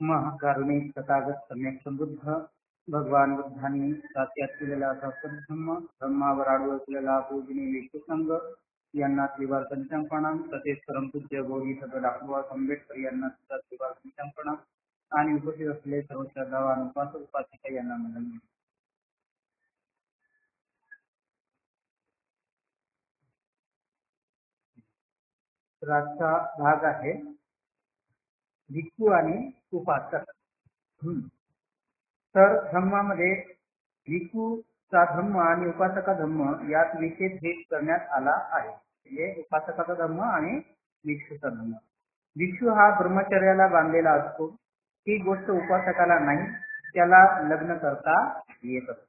महाकारुणिक तथागत सम्यक समृद्ध भगवान बुद्धांनी सात्यात केलेला असा सद्धम्म, धम्मावर आडवं केलेला पूजनीय विष्णुसंग यांना त्रिवार पंचांप्रणाम, तसेच परमपूज्य गौरी सगळ डॉक्टर आंबेडकर यांना सुद्धा त्रिवार पंचांप्रणाम आणि उपस्थित असलेले सर्व श्रद्धावान उपासक उपासिका यांना नमन. तर आजचा भाग आहे भिक्खू आणि उपासक. तर धम्मामध्ये भिक्खूचा धम्म आणि उपासका धम्म यात विशेष भेद करण्यात आला आहे. म्हणजे उपासकाचा धम्म आणि भिक्षूचा धम्म. भिक्षू हा ब्रह्मचर्याला बांधलेला असतो. ही गोष्ट उपासकाला नाही, त्याला लग्न करता येत असते.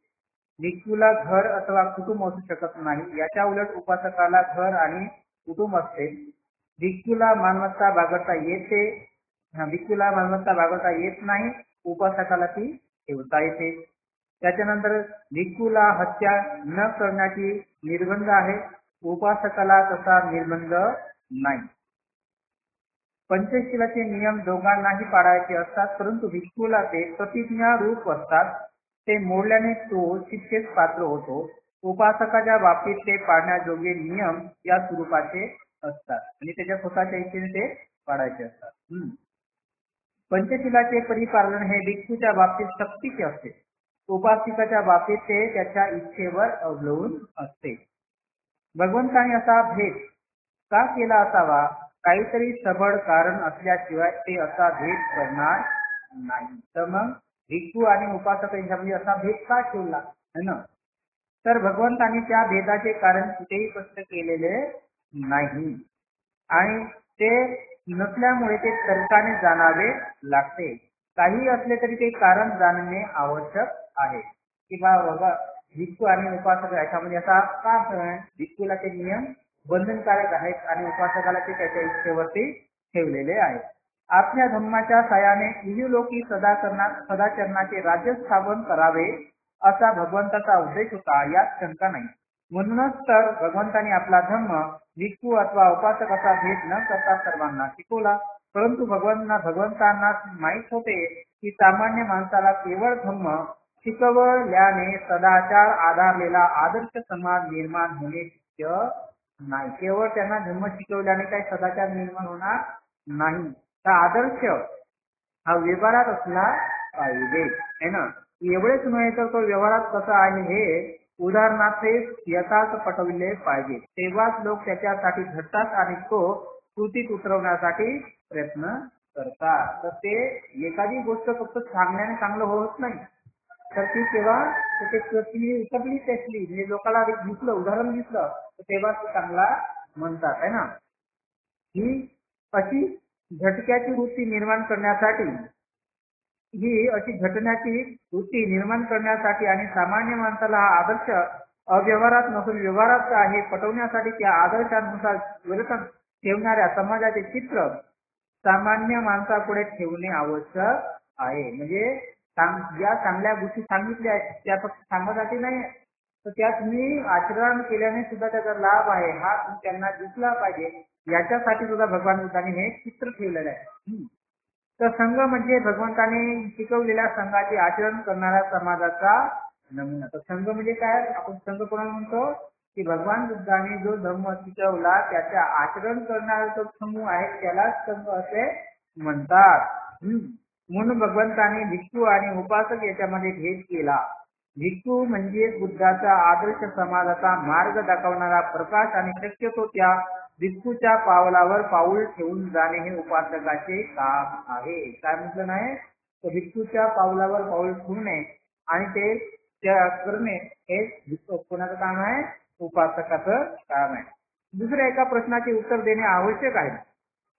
भिक्षूला घर अथवा कुटुंब असू शकत नाही. याच्या उलट उपासकाला घर आणि कुटुंब असते. भिक्षूला मालमत्ता बागडता येते, भिक्षूला मालमत्ता बागडता येत नाही, उपासकाला ती ठेवता येते. त्याच्यानंतर भिक्षूला हत्या न करण्याची निर्बंध आहे, उपासकाला तसा निर्बंध नाही. पंचशीलाचे नियम दोघांनाही पाळायचे असतात, परंतु भिक्षूला ते प्रतिज्ञा रूप असतात. ते मोडल्याने तो शिक्षेस पात्र होतो. उपासकाच्या बाबतीत ते पाळण्याजोगे नियम या स्वरूपाचे असतात आणि त्याच्या स्वतःच्या इच्छेने ते पाळायचे असतात. पंचशिलाचे परिपालन हे भिक्षूच्या बाबतीत सक्तीचे असते. उपासिकाच्या बाबतीत ते त्याच्या इच्छेवर अवलंबून असते. भगवंताने असा भेद का केला असावा? काहीतरी सबळ कारण असल्याशिवाय ते असा भेद करणार नाही. तर मग भिक्षू आणि उपासक यांच्यामध्ये असा भेद का ठेवला है ना? तर भगवंताने त्या भेदाचे कारण कुठेही स्पष्ट केलेले नाही आणि ते नसल्यामुळे ते तर्काने जाणावे लागते. काही असले तरी ते कारण जाणणे आवश्यक आहे की बाबा भिक्षू आणि उपासक याच्यामध्ये असा का आहे? भिक्षूला ते नियम बंधनकारक आहेत आणि उपासकाला ते त्याच्या इच्छेवरती ठेवलेले आहेत. आपल्या धर्माच्या सायाने इहलोकी सदाचरणाचे राज्य स्थापन करावे असा भगवंताचा उद्देश होता, यात शंका नाही. म्हणूनच तर भगवंताने आपला धर्म भिक्षू अथवा उपासक असा भेद न करता सर्वांना शिकवला. परंतु भगवंतांना माहित होते की सामान्य माणसाला केवळ धर्म शिकवल्याने सदाचार आधारलेला आदर्श समाज निर्माण होणे शक्य नाही. केवळ त्यांना धर्म शिकवल्याने काही सदाचार निर्माण होणार नाही. हा आदर्श हा व्यवहारात असला पाहिजे है ना. एवढेच नव्हे तर तो व्यवहारात कसा आहे हे उदाहरणार्थ यथार्थ पटविले पाहिजे. तेव्हाच लोक त्याच्यासाठी झटतात आणि तो कृतीत उतरवण्यासाठी प्रयत्न करतात. तर ते एखादी गोष्ट फक्त सांगण्याने चांगलं होत नाही, तर ती तेव्हा ते कृती उतरली त्यातली म्हणजे लोकांना दिसलं, उदाहरण दिसलं तर तेव्हा ते चांगला म्हणतात है ना. ही अशी झटक्याची वृत्ती निर्माण करण्यासाठी आणि सामान्य माणसाला हा आदर्श अव्यवहारात नसून व्यवहारात आहे पटवण्यासाठी त्या आदर्शानुसार वर्तन ठेवणाऱ्या समाजाचे चित्र सामान्य माणसापुढे ठेवणे आवश्यक आहे. म्हणजे ज्या चांगल्या गोष्टी सांगितल्या आहेत त्या फक्त सांगण्यासाठी नाही, तर त्या तुम्ही आचरण केल्याने सुद्धा त्याचा लाभ आहे हा त्यांना दिसला पाहिजे. याच्यासाठी सुद्धा भगवान बुद्धांनी हे चित्र ठेवलेलं आहे. तर संघ म्हणजे भगवंताने शिकवलेल्या संघाचे आचरण करणाऱ्या समाजाचा नमुना. तर संघ म्हणजे काय? आपण संघ कोणाला म्हणतो की भगवान बुद्धाने जो धर्म शिकवला त्याच्या आचरण करणारा जो समूह आहे त्यालाच संघ असे म्हणतात. म्हणून भगवंताने भिक्षू आणि उपासक याच्यामध्ये भेद केला. भिक्षू म्हणजे बुद्धाचा आदर्श समाजाचा मार्ग दाखवणारा प्रकाश आणि शक्यतो त्या भिक्षूच्या पावलावर पाऊल ठेवून जाणे हे उपासकाचे काम आहे. काय म्हटलं नाही तर भिक्षूच्या पावलावर पाऊल ठेवणे आणि ते करणे हे कोणाचं काम आहे? उपासकाचं काम आहे. दुसऱ्या एका प्रश्नाचे उत्तर देणे आवश्यक आहे.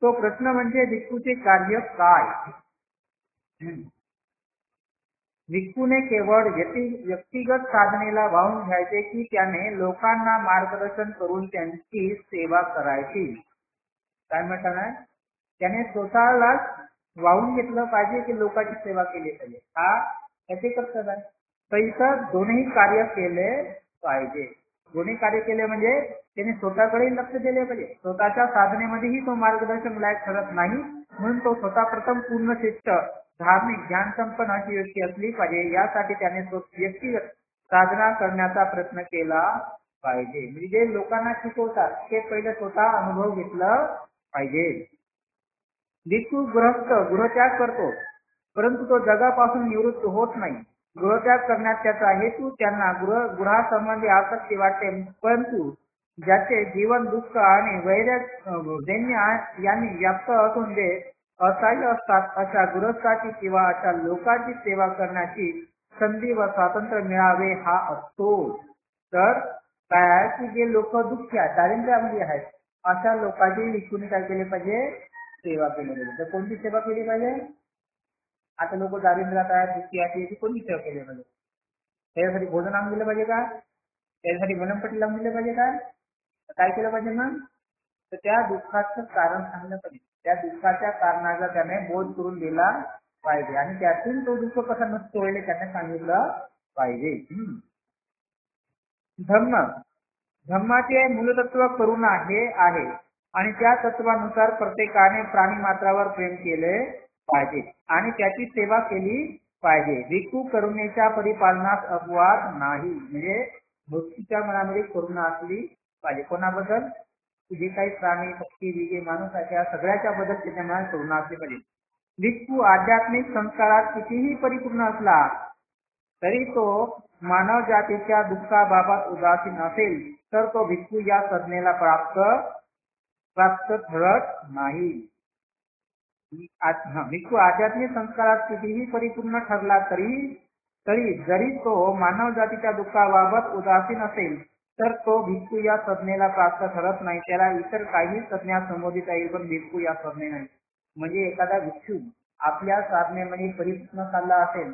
तो प्रश्न म्हणजे भिक्षूचे कार्य काय? भिक्षूने केवळ व्यक्तिगत साधनेला वाहून घ्यायचे की त्याने लोकांना मार्गदर्शन करून त्यांची सेवा करायची? काय म्हणतात ना, त्याने स्वतःला वाहून घेतलं पाहिजे की लोकांची सेवा केली पाहिजे? हा त्याचे कर्तव्य आहे. तर इथं दोन्ही कार्य केले पाहिजे. दोन्ही कार्य केले म्हणजे त्याने स्वतःकडे लक्ष दिले पाहिजे. स्वतःच्या साधनेमध्येही तो मार्गदर्शन लायक ठरत नाही म्हणून तो स्वतः प्रथम पूर्ण शिष्ट धार्मिक ज्ञान संपन्न अशी व्यक्ती असली पाहिजे. यासाठी त्याने व्यक्तिगत साधना करण्याचा प्रयत्न केला पाहिजे. म्हणजे जे लोकांना शिकवतात ते पहिले स्वतः अनुभव घेतलं पाहिजे. भिक्खू गृहत्याग करतो, परंतु तो जगापासून निवृत्त होत नाही. गृहत्याग करण्यात त्याचा हेतू त्यांना गृहासंबंधी आसक्ती वाटते, परंतु ज्याचे जीवन दुःख आणि वैराग्य यांनी व्याप्त असून जे असहाय्य असतात अशा गृहस्थाची किंवा अशा लोकांची सेवा करण्याची संधी व स्वातंत्र्य मिळावे हा असतो. तर काय आहे की जे लोक दुःखी आहेत, दारिद्र्यामध्ये आहेत, अशा लोकांची भिक्खूंनी काय केले पाहिजे? सेवा केली पाहिजे. तर कोणती सेवा केली पाहिजे? आता लोक दारिद्र्यात आहेत, दुःखी आहेत, याची कोणती सेवा केली पाहिजे? त्याच्यासाठी भोजन आणून दिलं पाहिजे का? त्याच्यासाठी वनपट्टी लावून दिली पाहिजे का? काय केलं पाहिजे मग? तर त्या दुःखाचं कारण सांगलं पाहिजे. त्या दुःखाच्या कारणाचा त्याने बोध करून दिला पाहिजे आणि त्यातून तो दुःख कसा नष्ट होईल त्याने सांगितलं पाहिजे. धम्माचे मूलतत्व करुणा हे आहे आणि त्या तत्वानुसार प्रत्येकाने प्राणी मात्रावर प्रेम केले पाहिजे आणि त्याची सेवा केली पाहिजे. भिक्खू करुणेच्या परिपालनात अपवाद नाही. म्हणजे भक्तीच्या मनामध्ये करुणा असली पाहिजे. कोणाबद्दल? जे काही प्राणी पक्षी विगे माणूस आहे त्या सगळ्याच्या बद्दल त्याच्या मनात करुणा असली पाहिजे. भिक्खू आध्यात्मिक संस्कारात कितीही परिपूर्ण असला तरी तो मानव जातीच्या दुःखाबाबत उदासीन असेल तर तो भिक्खू या संज्ञेला प्राप्त ठरत नाही. भिक्खू आध्यात्मिक संस्कारात कितीही परिपूर्ण ठरला तरी जरी तो मानव जातीच्या दुःखाबाबत उदासीन असेल तर तो भिक्खू या संज्ञेला प्राप्त ठरत नाही. त्याला इतर काही संज्ञा संबोधित येईल पण भिक्खू या संज्ञे नाही. म्हणजे एखादा भिक्खू आपल्या साधनेमध्ये परिपूर्ण चालला असेल,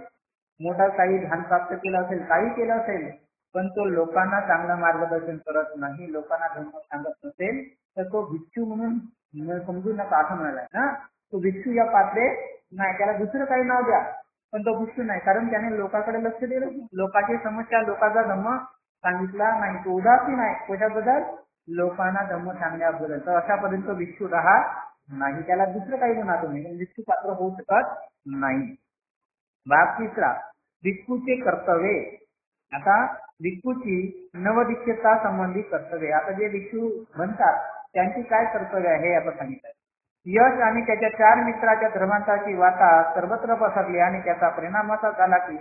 मोठा काही ध्यान प्राप्त केलं असेल, काही केलं असेल, पण तो लोकांना चांगलं मार्गदर्शन करत नाही, लोकांना धर्म सांगत नसेल तर तो भिक्खू म्हणून समजू नका असं म्हणालाय ना. तो भिक्खू या पात्रे नाही. त्याला दुसरं काही नाव द्या पण तो भिक्खू नाही, कारण त्याने लोकांकडे लक्ष दिलं, लोकांची समस्या, लोकांचा धर्म सांगितला नाही. तो उदासीन आहे कशाबद्दल? लोकांना धर्म सांगण्याबद्दल. तर अशा पर्यंत तो भिक्खू राहत नाही. त्याला दुसरं काही म्हणा तुम्ही, भिक्खू पात्र होऊ शकत नाही. भाग तिसरा, भिक्खूचे कर्तव्य. आता भिक्खूची नवदीक्षेता संबंधी कर्तव्य. आता जे भिक्खू म्हणतात त्यांची काय कर्तव्य आहे हे आपण सांगितलं. यश आणि त्याच्या 4 मित्राच्या धर्मांताची वार्ता सर्वत्र पसरली आणि त्याचा परिणाम असा झाला की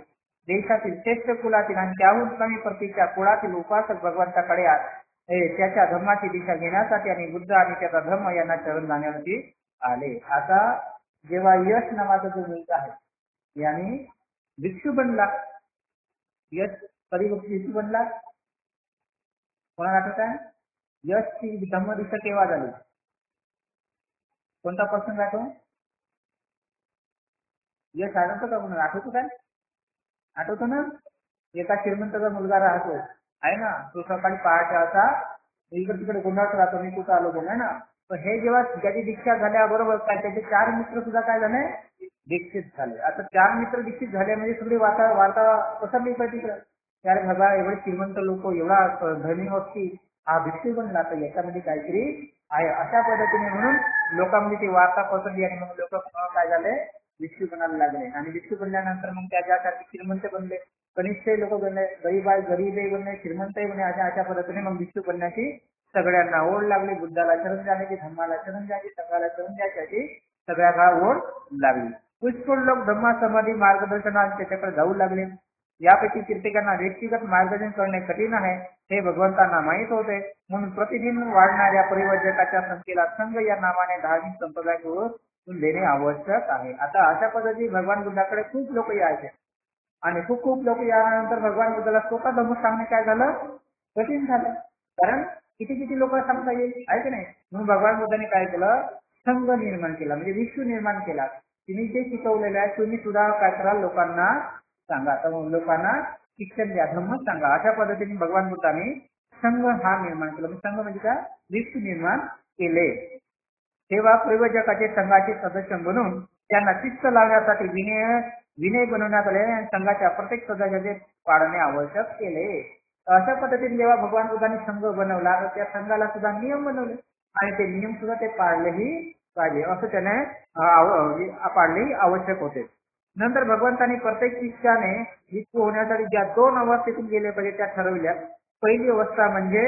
देशातील श्रेष्ठ कुलातील आणि त्याहून कमी प्रतीच्या कुळातील उपासक भगवंताकडे त्याच्या धर्माची दिशा घेण्यासाठी आणि बुद्ध आणि त्याचा धर्म यांना शरण जाण्यासाठी आले. आता जेव्हा यश नावाचा जो मुलगा आहे याने भिक्खू बनला, यश कधी भिक्खू बनला कोणाला आठवत आहे? यशची धम्मदीक्षा केव्हा झाली? कोणता प्रसंग आहे तो? यश आठवतो का कोणाला? आठवतो काय? आठवतो ना? एका श्रीमंताचा मुलगा राहतो आहे ना, तो सकाळी पहाटे असा इकडे तिकडे गोंधळत राहतो, मी कुठं आलो आहे ना. पण हे जेव्हा त्याची दीक्षा झाल्याबरोबर काय त्याचे 4 मित्र सुद्धा काय झाले? दीक्षित झाले. आता 4 मित्र दीक्षित झाले म्हणजे सगळी वार्ता पसरली पाहिजे तिकडे. त्याला बघा एवढे श्रीमंत लोक, एवढा धनी व्यक्ती हा भिक्खू बनला, तर याच्यामध्ये काहीतरी आहे अशा पद्धतीने म्हणून लोकांमध्ये ती वार्ता पसरली आणि मग लोक काय झाले? भिक्खू बनायला लागले. आणि भिक्खू बनल्यानंतर मग त्याच्यासाठी श्रीमंत बनले, कनिष्ठ लोक बनले, गरीबही बनले, श्रीमंतही बनले. अशा पद्धतीने मग भिक्खू बनण्याची सगळ्यांना ओढ लागली. बुद्धाला शरण जाण्याची, धम्माला शरण जायची, संघाला शरण जायची, सगळ्यांना ओढ लागली. पुष्कळ लोक धम्मा समाधी मार्गदर्शनात त्याच्याकडे जाऊ लागले. यापैकी कित्येकांना व्यक्तिगत मार्गदर्शन करणे कठीण आहे हे भगवंतांना माहीत होते. म्हणून प्रतिदिन वाढणाऱ्या परिवर्जकाच्या संख्येला संघ या नावाने धार्मिक संप्रदाय करून देणे आवश्यक आहे. आता अशा पद्धती भगवान बुद्धाकडे खूप लोक यायचे आणि खूप लोक यानंतर भगवान बुद्धाला स्वतः धम्म सांगणे काय झालं? कठीण झालं. कारण किती लोक सांगता येईल आहे की नाही. म्हणून भगवान बुद्धाने काय केलं? संघ निर्माण केला, म्हणजे विश्व निर्माण केला. तिने जे शिकवलेलं आहे तुम्ही सुद्धा काय करा, लोकांना सांगा, तर लोकांना शिक्षण द्या, धम्म सांगा. अशा पद्धतीने भगवान बुद्धाने संघ हा निर्माण केला. संघ म्हणजे काय? विश्व निर्माण केले. तेव्हा प्रयोजकाचे संघाचे सदस्य बनून त्यांना शिस्त लावण्यासाठी विनय बनवण्यात आले आणि संघाच्या प्रत्येक सदस्याचे पाळणे आवश्यक केले. अशा पद्धतीने जेव्हा भगवान बुद्धाने संघ बनवला तर त्या संघाला सुद्धा नियम बनवले आणि ते नियम सुद्धा ते पाळलेही पाहिजे असं त्याने पाळणे आवश्यक होते. नंतर भगवंतांनी प्रत्येक शिष्याने भिक्खू होण्यासाठी ज्या 2 अवस्थेतून गेले पाहिजे त्या ठरवल्या. पहिली अवस्था म्हणजे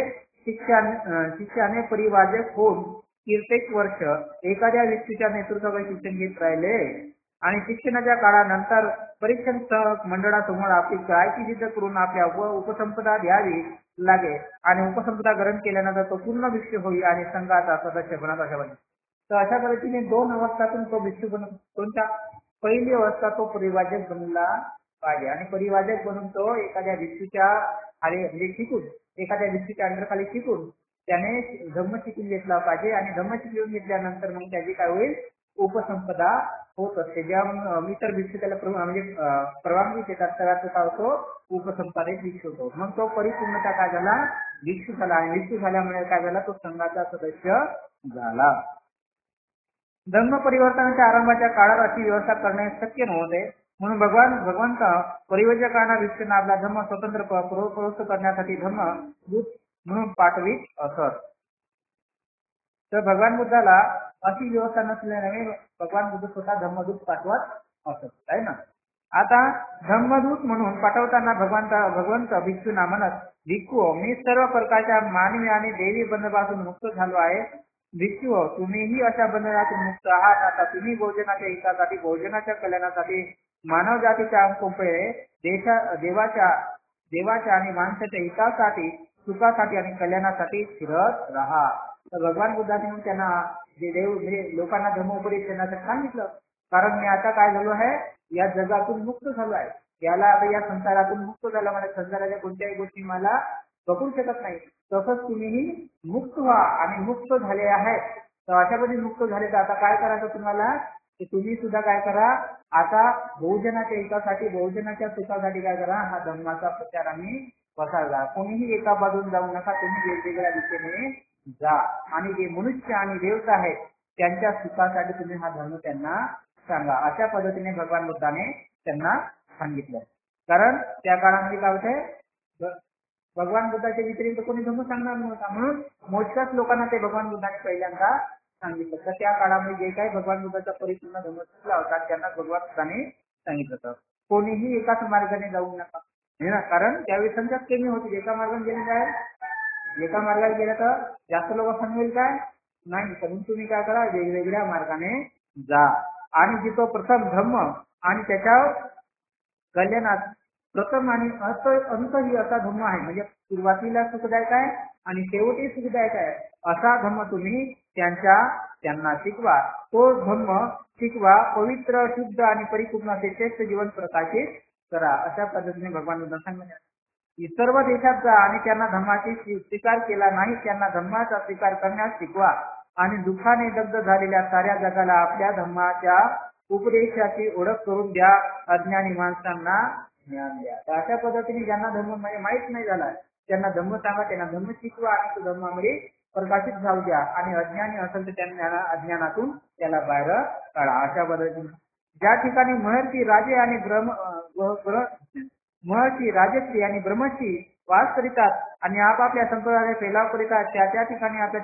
शिष्याने परिवाजक होऊन कित्येक वर्ष एखाद्या व्यक्तीच्या नेतृत्वाखाली शिक्षण घेत राहिले आणि शिक्षणाच्या काळानंतर परीक्षण मंडळासमोर आपली करायची जिद्द करून आपल्या उपसंपदा द्यावी लागेल आणि उपसंपदा ग्रहण केल्यानंतर तो पूर्ण भिक्षू होईल आणि संघाचा सदस्य बनत अशा बनेल. तर अशा पद्धतीने 2 अवस्थातून तो भिक्षू बनतो. कोणत्या? पहिली अवस्था तो परिवाजक बनला पाहिजे आणि परिवाजक बनून तो एखाद्या भिक्षूच्या खाली म्हणजे शिकून एखाद्या भिक्षूच्या अंडरखाली शिकून त्याने धम्म शिकून घेतला पाहिजे आणि धम्म शिकून घेतल्यानंतर मग त्याची काय होईल उपसंपदा होत असते. जेव्हा इतर भिक्षू त्याला म्हणजे परवानगी देतात त्याचा तो उपसंपादित भिक्षू होतो. मग तो परिपूर्णता काय झाला भिक्षू झाला आणि भिक्षू झाल्यामुळे काय झाला तो संघाचा सदस्य झाला. धर्म परिवर्तनाच्या आरंभाच्या काळात अशी व्यवस्था करणे शक्य नव्हते म्हणून भगवंत परिवर्तकांना भिक्षूंना आपला धर्म स्वतंत्र प्रवृत्त करण्यासाठी धर्म दूत म्हणून पाठवित असत. तर भगवान बुद्धाला अशी व्यवस्था नसल्याने भगवान बुद्ध स्वतः धर्मदूत पाठवत असत आहे ना. आता धर्मदूत म्हणून पाठवताना भगवंत भिक्षूंना म्हणत भिक्खू मी सर्व प्रकारच्या मानवी आणि देवी बंधनापासून मुक्त झालो आहे. भिक्षू तुम्हीही अशा बंधनातून मुक्त आहात. आता तुम्ही भोजनाच्या हितासाठी भोजनाच्या कल्याणासाठी मानव जातीच्या अंकोपे देवाच्या आणि माणसाच्या हितासाठी सुखासाठी आणि कल्याणासाठी फिरत राहा. तर भगवान बुद्धांनी त्यांना जे देव म्हणजे लोकांना धर्मोपदेश देण्याचं सांगितलं. कारण मी आता काय झालो आहे या जगातून मुक्त झालो आहे. याला आता या संसारातून मुक्त झाला मला संसाराच्या कोणत्याही गोष्टी मला पकडू शकत नाही. तसंच तुम्हीही मुक्त व्हा आणि मुक्त झाले आहेत. तर अशा पद्धतीने मुक्त झाले तर आता काय करायचं तुम्हाला की तुम्ही सुद्धा काय करा आता बहुजनाच्या हितासाठी बहुजनाच्या सुखासाठी काय करा हा धर्माचा प्रचार आणि प्रसार करा. कोणीही एका बाजून जाऊ नका. तुम्ही वेगवेगळ्या दिशेने जा आणि जे मनुष्य आणि देवता आहेत त्यांच्या सुखासाठी तुम्ही हा धर्म त्यांना सांगा. अशा पद्धतीने भगवान बुद्धाने त्यांना सांगितलं. कारण त्या काळामध्ये काय होते भगवान बुद्धाच्या व्यतिरिक्त कोणी धर्म सांगणार नव्हता म्हणून मोजक्याच लोकांना ते भगवान बुद्धाने पहिल्यांदा सांगितलं. तर त्या काळामध्ये जे काही भगवान बुद्धाचा परिपूर्ण धर्म शिकला होता त्यांना भगवान बुद्धाने सांगितलं होतं कोणीही एकाच मार्गाने जाऊ नका. कारण त्यावेळी संख्या कमी होती. एका मार्गाने गेले काय एका मार्गाने गेलं तर जास्त लोक सांगेल काय नाही. म्हणून तुम्ही काय करा वेगवेगळ्या मार्गाने जा आणि जिथं प्रथम धर्म आणि त्याच्या कल्याणात प्रथम आणि अंतही असा धर्म आहे. म्हणजे सुरुवातीला सुखदायक आहे आणि शेवटी सुखदायक आहे असा धर्म तुम्ही त्यांना शिकवा. तो धर्म शिकवा पवित्र शुद्ध आणि परिपूर्ण असे श्रेष्ठ जीवन प्रकाशित करा. अशा पद्धतीने भगवान बुद्ध सांगितले. सर्व देशात जा आणि त्यांना धर्माची स्वीकार केला नाही त्यांना धर्माचा स्वीकार करण्यास शिकवा आणि दुःखाने दग्ध झालेल्या साऱ्या जगाला आपल्या धर्माच्या उपदेशाची ओळख करून द्या. अज्ञानी माणसांना ज्ञान द्या. तर अशा पद्धतीने ज्यांना धर्म माहीत नाही झाला त्यांना धर्म सांगा त्यांना धर्म शिकवा आणि तो धर्मामध्ये प्रकाशित जाऊ द्या आणि अज्ञानी असेल तर त्यांना अज्ञानातून त्याला बाहेर काढा. अशा पद्धतीने ज्या ठिकाणी महर्षी राजे आणि महर्षी राजश्री आणि ब्रह्मश्री वास करीतात आणि आपापल्या संप्रदायाचे फैलाव करीतात त्या ठिकाणी आपल्या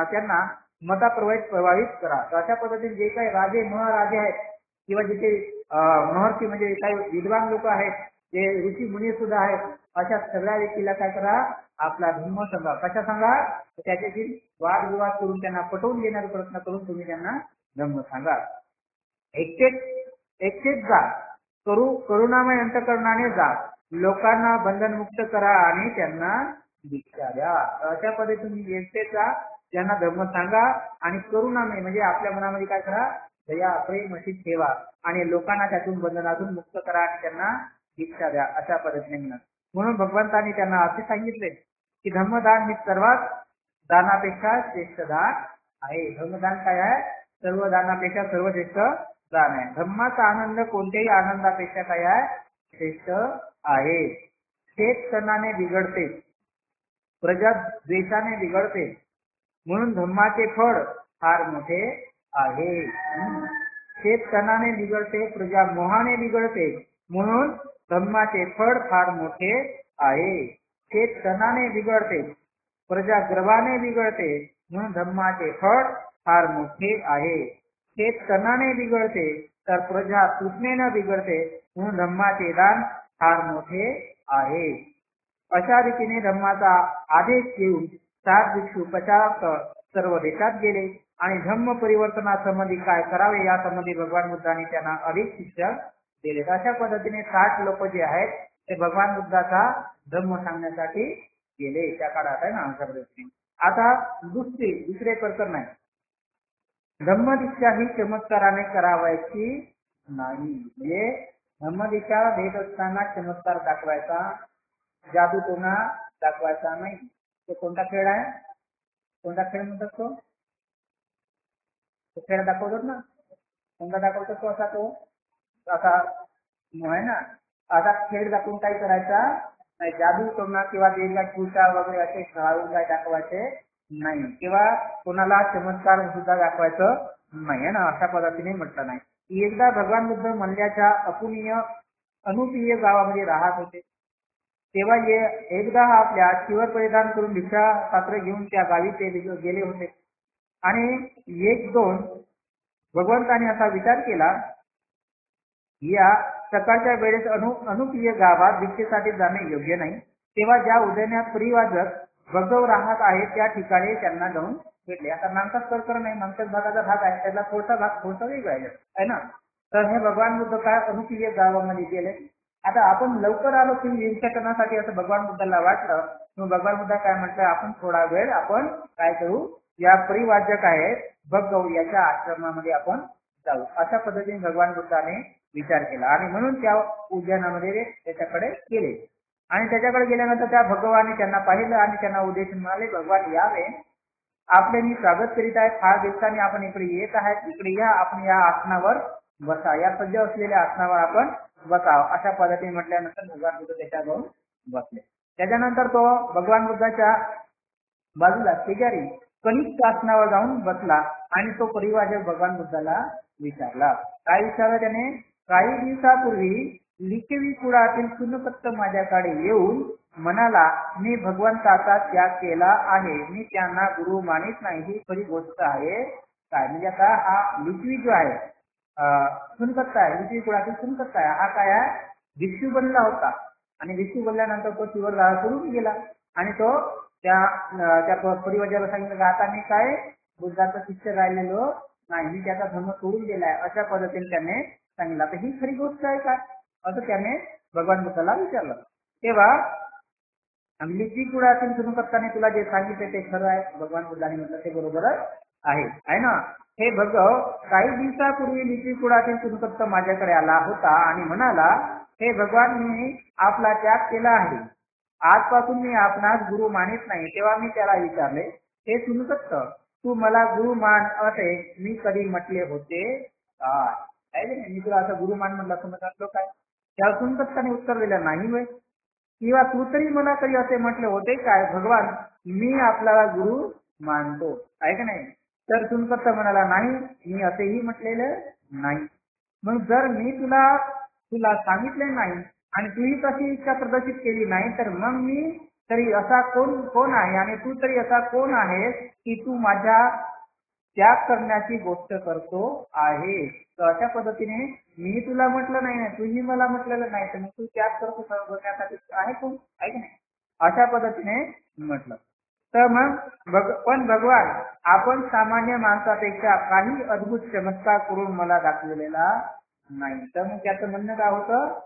त्यांना मता प्रभावित करा. तर अशा पद्धतीने जे काही राजे महाराजे आहेत किंवा जिथे महर्षी म्हणजे काही विद्वान लोक आहेत जे ऋषी मुनी सुद्धा आहेत अशा सगळ्या व्यक्तीला काय करा आपला धर्म सांगा. कशा सांगा त्याच्याशी वादविवाद करून त्यांना पटवून देण्याचा प्रयत्न करून तुम्ही त्यांना धर्म सांगा. एकटेच जा करुणामय अंतःकरणाने जा लोकांना बंधनमुक्त करा आणि त्यांना दीक्षा द्या. अशा पद्धतीने एकटेच जा त्यांना धर्म सांगा आणि करुणामय म्हणजे आपल्या मनामध्ये काय करा दया प्रेम अशी ठेवा आणि लोकांना त्यातून बंधनातून मुक्त करा आणि त्यांना दीक्षा द्या. अशा पद्धतीने म्हणून भगवंतांनी त्यांना असे सांगितले की धर्मदान हे सर्वात दानापेक्षा श्रेष्ठ दान आहे. धर्मदान काय आहे सर्व दानापेक्षा सर्वश्रेष्ठ दान आहे. धर्माचा आनंद कोणत्याही आनंदापेक्षा काय आहे श्रेष्ठ आहे. शेत सणाने बिघडते प्रजा द्वेषाने बिघडते म्हणून धर्माचे फळ फार मोठे आहे. शेत सणाने बिघडते प्रजा मोहाने बिघडते म्हणून धर्माचे फळ फार मोठे आहे. शेत सणाने बिघडते प्रजा गर्वाने बिघडते म्हणून धर्माचे फळ फार मोठे आहे. ते तणाने बिघडते तर प्रजा तुटणेनं बिघडते, म्हणून धम्माचे दान फार मोठे आहे. अशा रीतीने धम्माचा आदेश घेऊन 7 भिक्षू पश्चात सर्व देशात गेले आणि धम्म परिवर्तनासंबंधी काय करावे यासंबंधी भगवान बुद्धांनी त्यांना अधिक शिक्षण दिले. अशा पद्धतीने 60 लोक जे आहेत ते भगवान बुद्धाचा धम्म सांगण्यासाठी गेले त्या काळात आहे ना. अशा पद्धतीने आता दुसरे प्रकरण आहे. धम्मदीक्षा ही चमत्काराने करावायची नाही. म्हणजे धम्मदीक्षा देत असताना चमत्कार दाखवायचा, जादूटोणा दाखवायचा नाही. तो कोणता खेळ आहे? कोणता खेळ म्हणतात तो? खेळ दाखवतात ना. कोणता दाखवतो तो? असा आहे ना. असा खेळ दाखवून काय करायचा नाही. जादूटोणा किंवा देवीला खुशा वगैरे असे खेळावून काय दाखवायचे नाही, किंवा कोणाला चमत्कार सुद्धा दाखवायचं नाही ना. अशा पद्धतीने म्हटलं नाही. एकदा भगवान बुद्ध मल्ल्याच्या अनुपीय गावामध्ये राहत होते. तेव्हा एकदा आपल्या चिवर परिधान करून भिक्षा पात्र घेऊन त्या गावी ते गेले होते आणि एक दोन भगवंताने असा विचार केला, या सकाळच्या वेळेस अनुपीय गावात भिक्षेसाठी जाणे योग्य नाही. तेव्हा ज्या उद्यानात परिवाजक भगव राहत आहेत त्या ठिकाणी त्यांना जाऊन भेटले. आता मागचा प्रकरण नाही, मागच्या भागाचा भाग आहे, त्याचा थोडसा वेगळा आहे ना. तर हे भगवान बुद्ध काय अनुपीय गावामध्ये गेले. आता आपण लवकर आलो की विचारण्यासाठी असं भगवान बुद्धाला वाटलं. मग भगवान बुद्ध काय म्हटलं, आपण थोडा वेळ आपण काय करू, या परिवाजक आहेत भगव याच्या आश्रमामध्ये आपण जाऊ. अशा पद्धतीने भगवान बुद्धाने विचार केला आणि म्हणून त्या उद्यानामध्ये त्याच्याकडे गेले. आणि त्याच्याकडे गेल्यानंतर त्या भगवाने त्यांना पाहिलं आणि त्यांना उद्देश म्हणाले, भगवान यावे, आपले मी स्वागत करीत आहे. फार दिवसांनी आपण इकडे येत आहेत, इकडे या, आपण या आसनावर बसा, या सज्ज असलेल्या आसनावर आपण बसाव. अशा पद्धतीने म्हटल्यानंतर भगवान बुद्ध त्याच्या जाऊन बसले. त्याच्यानंतर तो भगवान बुद्धाच्या बाजूला शेजारी कनिष्ठ आसनावर जाऊन बसला आणि तो परिवाजक भगवान बुद्धाला विचारला. काय विचारलं त्याने? काही दिवसापूर्वी लिखवी कुळातील सुनपत्त माझ्याकडे येऊन म्हणाला, मी भगवंताचा त्याग केला आहे, मी त्यांना गुरु मानित नाही, ही खरी गोष्ट आहे काय? म्हणजे आता हा लिखवी जो आहे सुनकत्ता आहे, लिखवी कुळातील सुनकत्ता आहे, हा काय आहे, भिक्षू बनला होता आणि भिक्षू बनल्यानंतर तो चिवर गाळा सोडून गेला आणि तो त्या परिवाराला सांगितलं का आता मी काय बुद्धाचा शिष्य राहिलेलो नाही, मी त्याचा धर्म सोडून गेलाय. अशा पद्धतीने त्याने सांगितलं. तर ही खरी गोष्ट आहे काय असं त्याने भगवान बुद्धाला विचारलं. तेव्हा लिखवी कुळातील सुनकत्ताने तुला जे सांगितले ते खरं आहे. भगवान बुद्धाने म्हटलं ते बरोबर आहे ना. हे भगव काही दिवसापूर्वी लिखवी कुळातील सुनकत्त माझ्याकडे आला होता आणि म्हणाला, हे भगवान, मी आपला त्याग केला आहे, आजपासून मी आपणास गुरु मानित नाही. तेव्हा मी त्याला विचारले, हे सुनकत्त, तू मला गुरु मान असे मी कधी म्हटले होते काय? मी तुला असं गुरु मान म्हटलं असं म्हटलं काय? त्या सुनकत्ताने उत्तर दिलं, नाही होय, किंवा तू तरी मला कधी असे म्हटले होते काय? भगवान, मी आपल्याला गुरु मानतो आहे का नाही? तर सुनकत्ता म्हणाला, नाही, मी असेही म्हटलेलं नाही. मग जर मी तुला सांगितले नाही आणि तूही तशी इच्छा प्रदर्शित केली नाही, तर मग मी तरी असा कोण आहे आणि तू तरी असा कोण आहे की तू माझ्या त्याग करण्याची गोष्ट करतो आहे? तर अशा पद्धतीने मी तुला म्हटलं नाही, तूही मला म्हटलेलं नाही, तर मग तू त्याग करतो करण्यासाठी आहे कोण? आहे की नाही? अशा पद्धतीने म्हटलं. तर मग पण भगवान, आपण सामान्य माणसापेक्षा काही अद्भुत चमत्कार करून मला दाखवलेला नाही. तर मग त्याचं म्हणणं काय होतं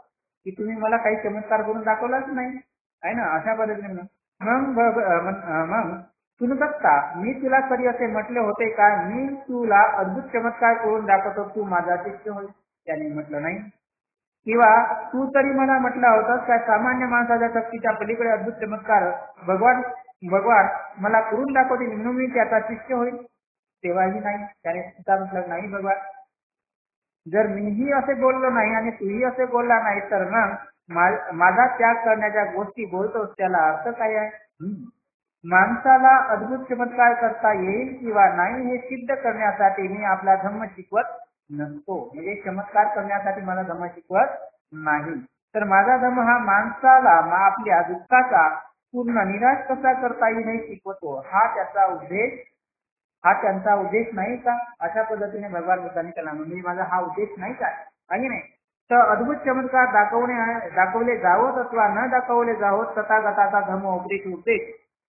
की तुम्ही मला काही चमत्कार करून दाखवलाच नाही आहे ना. अशा पद्धतीने मग सुनकत्ता, मी तुला कधी असे म्हटले होते का मी तुला अद्भुत चमत्कार करून दाखवतो, तू माझा शिष्य होईल? त्याने म्हटलं नाही. किंवा तू तरी मला म्हटलं होतं काय सामान्य माणसाच्या शक्तीच्या पलीकडे अद्भुत चमत्कार भगवान मला करून दाखवतील म्हणून मी त्याचा शिष्य होईल? तेव्हाही नाही. त्याने सुद्धा म्हटलं, नाही भगवान, जर मीही असे बोललो नाही आणि तूही असे बोलला नाही, तर मग माझा त्याग करण्याच्या गोष्टी बोलतोस त्याला अर्थ काय आहे? माणसाला अद्भुत चमत्कार करता येईल किंवा नाही हे सिद्ध करण्यासाठी मी आपला धम्म शिकवत नसतो. म्हणजे चमत्कार करण्यासाठी मला धम्म शिकवत नाही. तर माझा धम्म हा माणसाला आपल्या दुःखाचा पूर्ण निराश कसा करता येईल हे शिकवतो. हा त्याचा उद्देश हा त्यांचा उद्देश नाही का? अशा पद्धतीने भगवान बुद्धांनी त्याला म्हणजे माझा हा उद्देश नाही का आहे की नाही. तर अद्भुत चमत्कार दाखवले जावोत अथवा न दाखवले जावोत तथागताचा धर्म उपदेश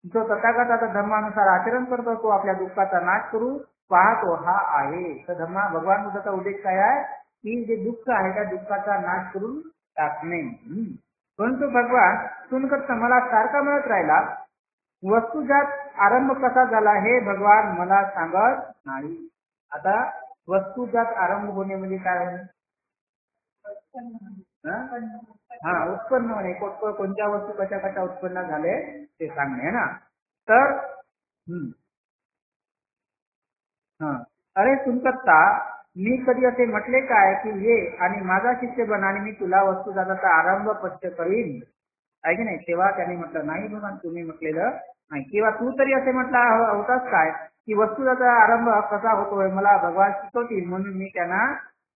जो तथागताचा धर्मानुसार आचरण करतो तो आपल्या दुःखाचा नाश करू पाहतो हा आहे. तर भगवान बुद्धाचा उद्देश काय आहे की जे दुःख आहे त्या दुःखाचा नाश करून टाकणे. परंतु भगवान सुनकर्ता मला सारखा म्हणत राहिला वस्तुजात आरंभ कसा झाला हे भगवान मला सांगत नाही. आता वस्तुजात आरंभ होणे म्हणजे काय होणे? हा उत्पन्न होणे. कोणत्या वस्तू कशा कशा उत्पन्न झाले ते सांगणे है ना. तर हा अरे सुनकत्ता मी कधी असे म्हटले काय की ये आणि माझा शिष्य बन आणि मी तुला वस्तुजाताचा आरंभ पच्च करीन आहे की नाही. तेव्हा त्यांनी म्हटलं नाही भगवान तुम्ही म्हटलेलं नाही. किंवा तू तरी असे म्हटला होतास काय की वस्तुजाचा आरंभ कसा होतोय मला भगवान शिकवतील म्हणून मी त्यांना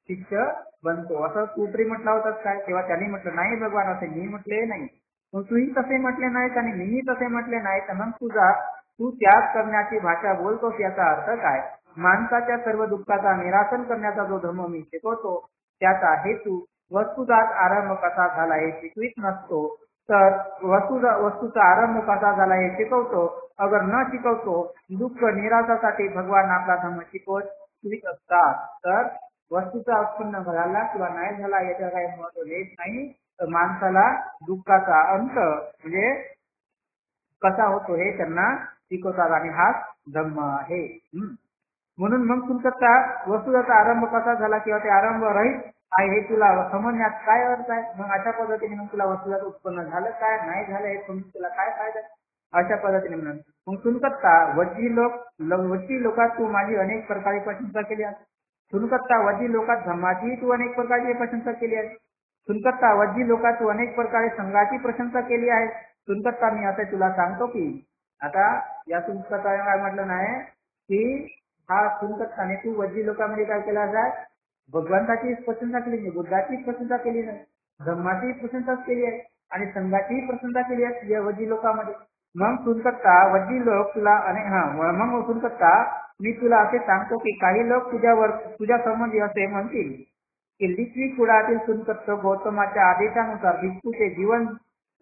शिष्य बनतो असं तू तरी म्हटला होतास काय. तेव्हा त्यांनी म्हटलं नाही भगवान असे मी म्हटले नाही. मग तूही तसे म्हटले नाहीत आणि मीही तसे म्हटले नाही तर मग तू त्याग करण्याची भाषा बोलतोस याचा अर्थ काय. माणसाच्या सर्व दुःखाचा निरासन करण्याचा जो धर्म मी शिकवतो त्याचा हेतू वस्तुजात आरंभ कसा झाला हे शिकवित नसतो तर वस्तूचा आरंभ कसा झाला हे शिकवतो. अगर न शिकवतो दुःख निराशासाठी भगवान आपला धर्म शिकवित असतात. तर वस्तूचा उत्पन्न झाला किंवा नाही झाला याच्या काही महत्व देत नाही. तर माणसाला दुःखाचा अंत म्हणजे कसा होतो हे त्यांना शिकवतात आणि हाच धर्म आहे. म्हणून मग तुमचा वस्तूचा आरंभ कसा झाला किंवा ते आरंभ रहित आहे हे तुला समजण्यात काय अर्थ आहे. मग अशा पद्धतीने मग तुला वस्तूचं उत्पन्न झालं काय नाही झालं हे समजून तुला काय फायदा अशा पद्धतीने म्हणून मग सुनकत्ता वज्जी लोकात तू माझी अनेक प्रकारे प्रशंसा केली आहे. सुनकत्ता वज्जी लोकात धर्माची तू अनेक प्रकारची प्रशंसा केली आहे. सुनकत्ता वज्जी लोकात तू अनेक प्रकारे संघाची प्रशंसा केली आहे. सुनकत्ता मी असं तुला सांगतो की आता या सुनकत्ता काय म्हटलं नाही की हा सुनकत्ताने तू वज्जी लोकांमध्ये काय केला आहे भगवंताची प्रशंसा केली नाही बुद्धाची प्रशंसा केली नाही धर्माची प्रशंसा केली आहे आणि संघाची प्रशंसा केली आहे या वज्जी लोकांमध्ये. मग सुनकत्ता वज्जी लोक तुला मग सुनकत्ता मी तुला असे सांगतो की काही लोक तुझ्या संबंधी असे म्हणतील की लिखवी कुळातील सुनकत्त गौतमाच्या आदेशानुसार भिक्षूचे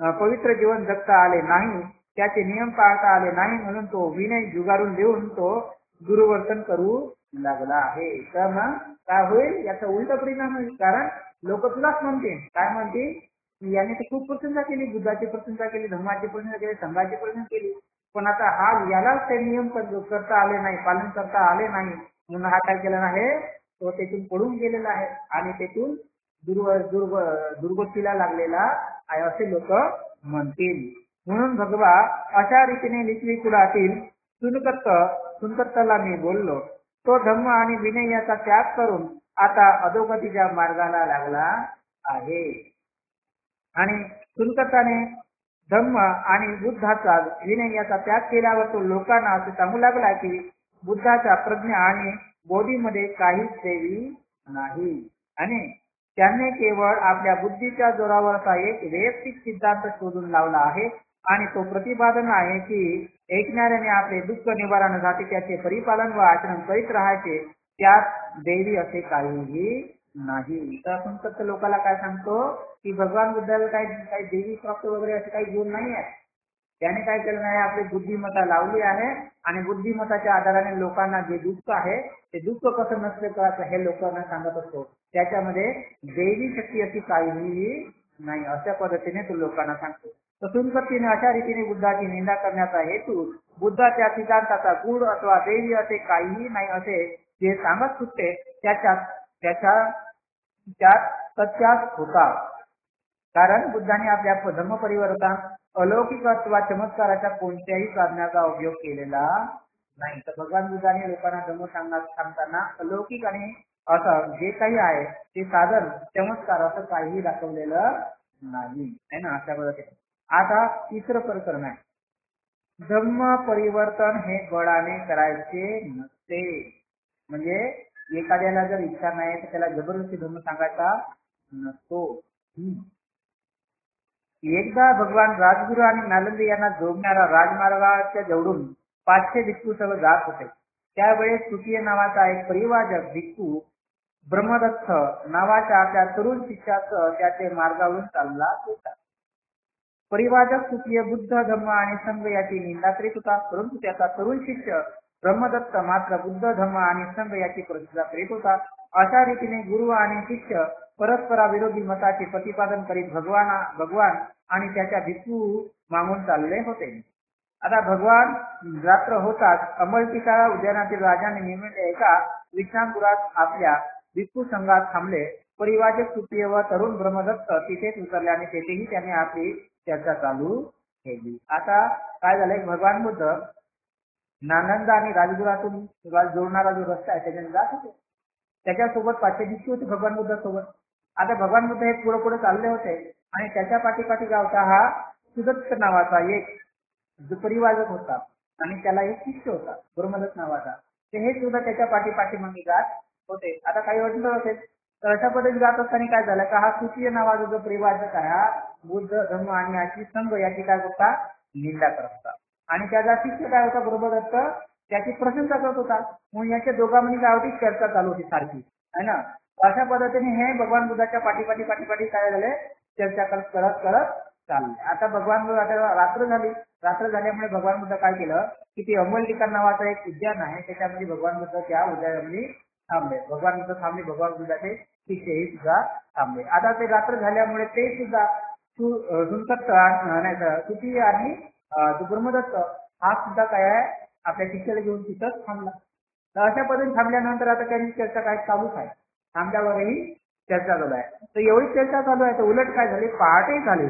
पवित्र जीवन जगता आले नाही त्याचे नियम पाळता आले नाही म्हणून तो विनय जुगारून देऊन तो दुर्वर्तन करू लागला आहे. तर मग काय होईल याचा उलट परिणाम होईल. कारण लोक तुलाच म्हणतील काय म्हणतील याने तर खूप प्रशंसा केली बुद्धाची प्रशंसा केली धर्माची प्रशंसा केली संघाची प्रशंसा केली पण आता हा यालाच ते नियम करता आले नाही पालन करता आले नाही म्हणून हा काय केला आहे तो तेथून पडून गेलेला आहे आणि तेथून दुर्गतीला लागलेला आहे असे लोक म्हणतील. म्हणून भगवा अशा रीतीने लिखवी कुळातील सुनकत्ताला मी बोललो तो धम्म आणि विनय याचा त्याग करून आता अधोगतीच्या मार्गाला लागला आहे. आणि सुनकत्ताने धम्म आणि बुद्धाचा विनय याचा त्याग केल्यावर तो लोकांना असे सांगू लागला की बुद्धाच्या प्रज्ञा आणि बोधीमध्ये काहीच देवी नाही आणि त्याने केवळ आपल्या बुद्धीच्या जोरावर असा एक वैयक्तिक सिद्धांत शोधून लावला आहे आणि तो प्रतिपादन आहे की ऐकणाऱ्याने आपले दुःख निवारणासाठी त्याचे परिपालन व आचरण करीत राहायचे त्यात देवी असे काहीही नाही. तर आपण फक्त लोकांना काय सांगतो की भगवान बुद्धाला काही देवी प्राप्त वगैरे असे काही गुण नाही आहे. त्याने काय केलं नाही आपली बुद्धिमत्ता लावली आहे आणि बुद्धिमत्ताच्या आधाराने लोकांना जे दुःख आहे ते दुःख कसं नसले करायचं हे लोकांना सांगत असतो. त्याच्यामध्ये देवी शक्ती अशी काहीही नाही अशा पद्धतीने तो लोकांना सांगतो. तर सुनकत्तीने अशा रीतीने बुद्धाची निंदा करण्याचा हेतू बुद्धाच्या सिद्धांताचा गूढ अथवा देवी असे काहीही नाही असे जे सांगत होते त्यात सत्यास होता. कारण बुद्धाने आपल्या धर्म परिवर्तनात अलौकिक अथवा चमत्काराच्या कोणत्याही साधनाचा उपयोग केलेला नाही. तर भगवान बुद्धाने लोकांना धर्म सांगताना अलौकिक आणि असं जे काही आहे ते साधन चमत्कार असं काहीही दाखवलेलं नाही है ना. अशा पद्धतीने आता तिसरं प्रकरण आहे धम्म परिवर्तन हे बळाने करायचे नसते. म्हणजे एखाद्याला जर इच्छा नाही तर त्याला जबरदस्ती धर्म सांगायचा नसतो. एकदा भगवान राजगुरू आणि नालंदी यांना जोडणारा राजमार्गाच्या जवळून 500 भिक्षू सह जात होते. त्यावेळेस तृतीय नावाचा एक परिवाजक भिक्खू ब्रह्मदत्त नावाच्या त्या तरुण शिष्यासह त्याचे मार्गावरून चालला होता. परिवाजक तृतीय बुद्ध धम्म आणि संघ याची निंदा करीत होता, परंतु त्याचा तरुण शिष्य ब्रह्मदत्त मात्र बुद्ध धम्म आणि संघ याची प्रशंसा करीत होता. अशा रीतीने गुरु आणि शिष्य परस्पराविरोधी मताचे प्रतिपादन करीत भगवान आणि त्याच्या भिक्खू मागून चालले होते. आता भगवान रात्र होताच अमलटिका उद्यानातील राजाने नेमलेल्या एका विश्रामगृहात आपल्या भिक्खू संघात थांबले. परिवाजक तृतीय व तरुण ब्रह्मदत्त तिथेच उतरले आणि तेथेही त्याने आपली चर्चा चालू केली. आता काय झालंय, भगवान बुद्ध नालंदा आणि राजगुरातून जोडणारा जो रस्ता आहे त्याच्याने जात होते. त्याच्यासोबत 500 भिक्खू होते भगवान बुद्धासोबत. आता भगवान बुद्ध हे पुढे पुढे चालले होते आणि त्याच्या पाठीपाठी गावचा हा सुदत्त नावाचा एक जो परिवाजक होता आणि त्याला एक शिष्य होता ब्रह्मदत्त नावाचा. ते हे सुद्धा त्याच्या पाठीपाठी मग जात होते. आता काही वाटलं असेल तर अशा पद्धतीने जात असताना काय झालं का हा तृतीय नावाचा जो परिवाजक आहे हा बुद्ध धम्म आणि याची संघ याची काय होता निंदा करत होता आणि त्याचा शिष्य काय होता ब्रह्मदत्त त्याची प्रशंसा करत होता. मग याच्या दोघांमध्ये गावठी चर्चा चालू होती सारखी है ना. अशा पद्धतीने हे भगवान बुद्धाच्या पाठीपाठी काय झाले चर्चा करत चालले. आता भगवान बुद्ध आता रात्र झाल्यामुळे भगवान बुद्ध काय केलं की ते अमलटिका नावाचं एक उद्यान आहे त्याच्यामध्ये भगवान बुद्ध त्या उद्यानामध्ये थांबले. भगवान बुद्ध थांबले, भगवान बुद्धाचे शिष्यही सुद्धा थांबले. आता ते रात्र झाल्यामुळे ते सुद्धा सुती आणि ब्रह्मदत्त हा सुद्धा काय आहे आपल्या शिष्याला घेऊन तिथंच थांबला. तर अशा पद्धतीने थांबल्यानंतर आता त्यांची चर्चा काय चालूच आहे. थांबल्यावरही चर्चा चालू आहे. तर एवढी चर्चा चालू आहे तर उलट काय झाली पहाटे झाली.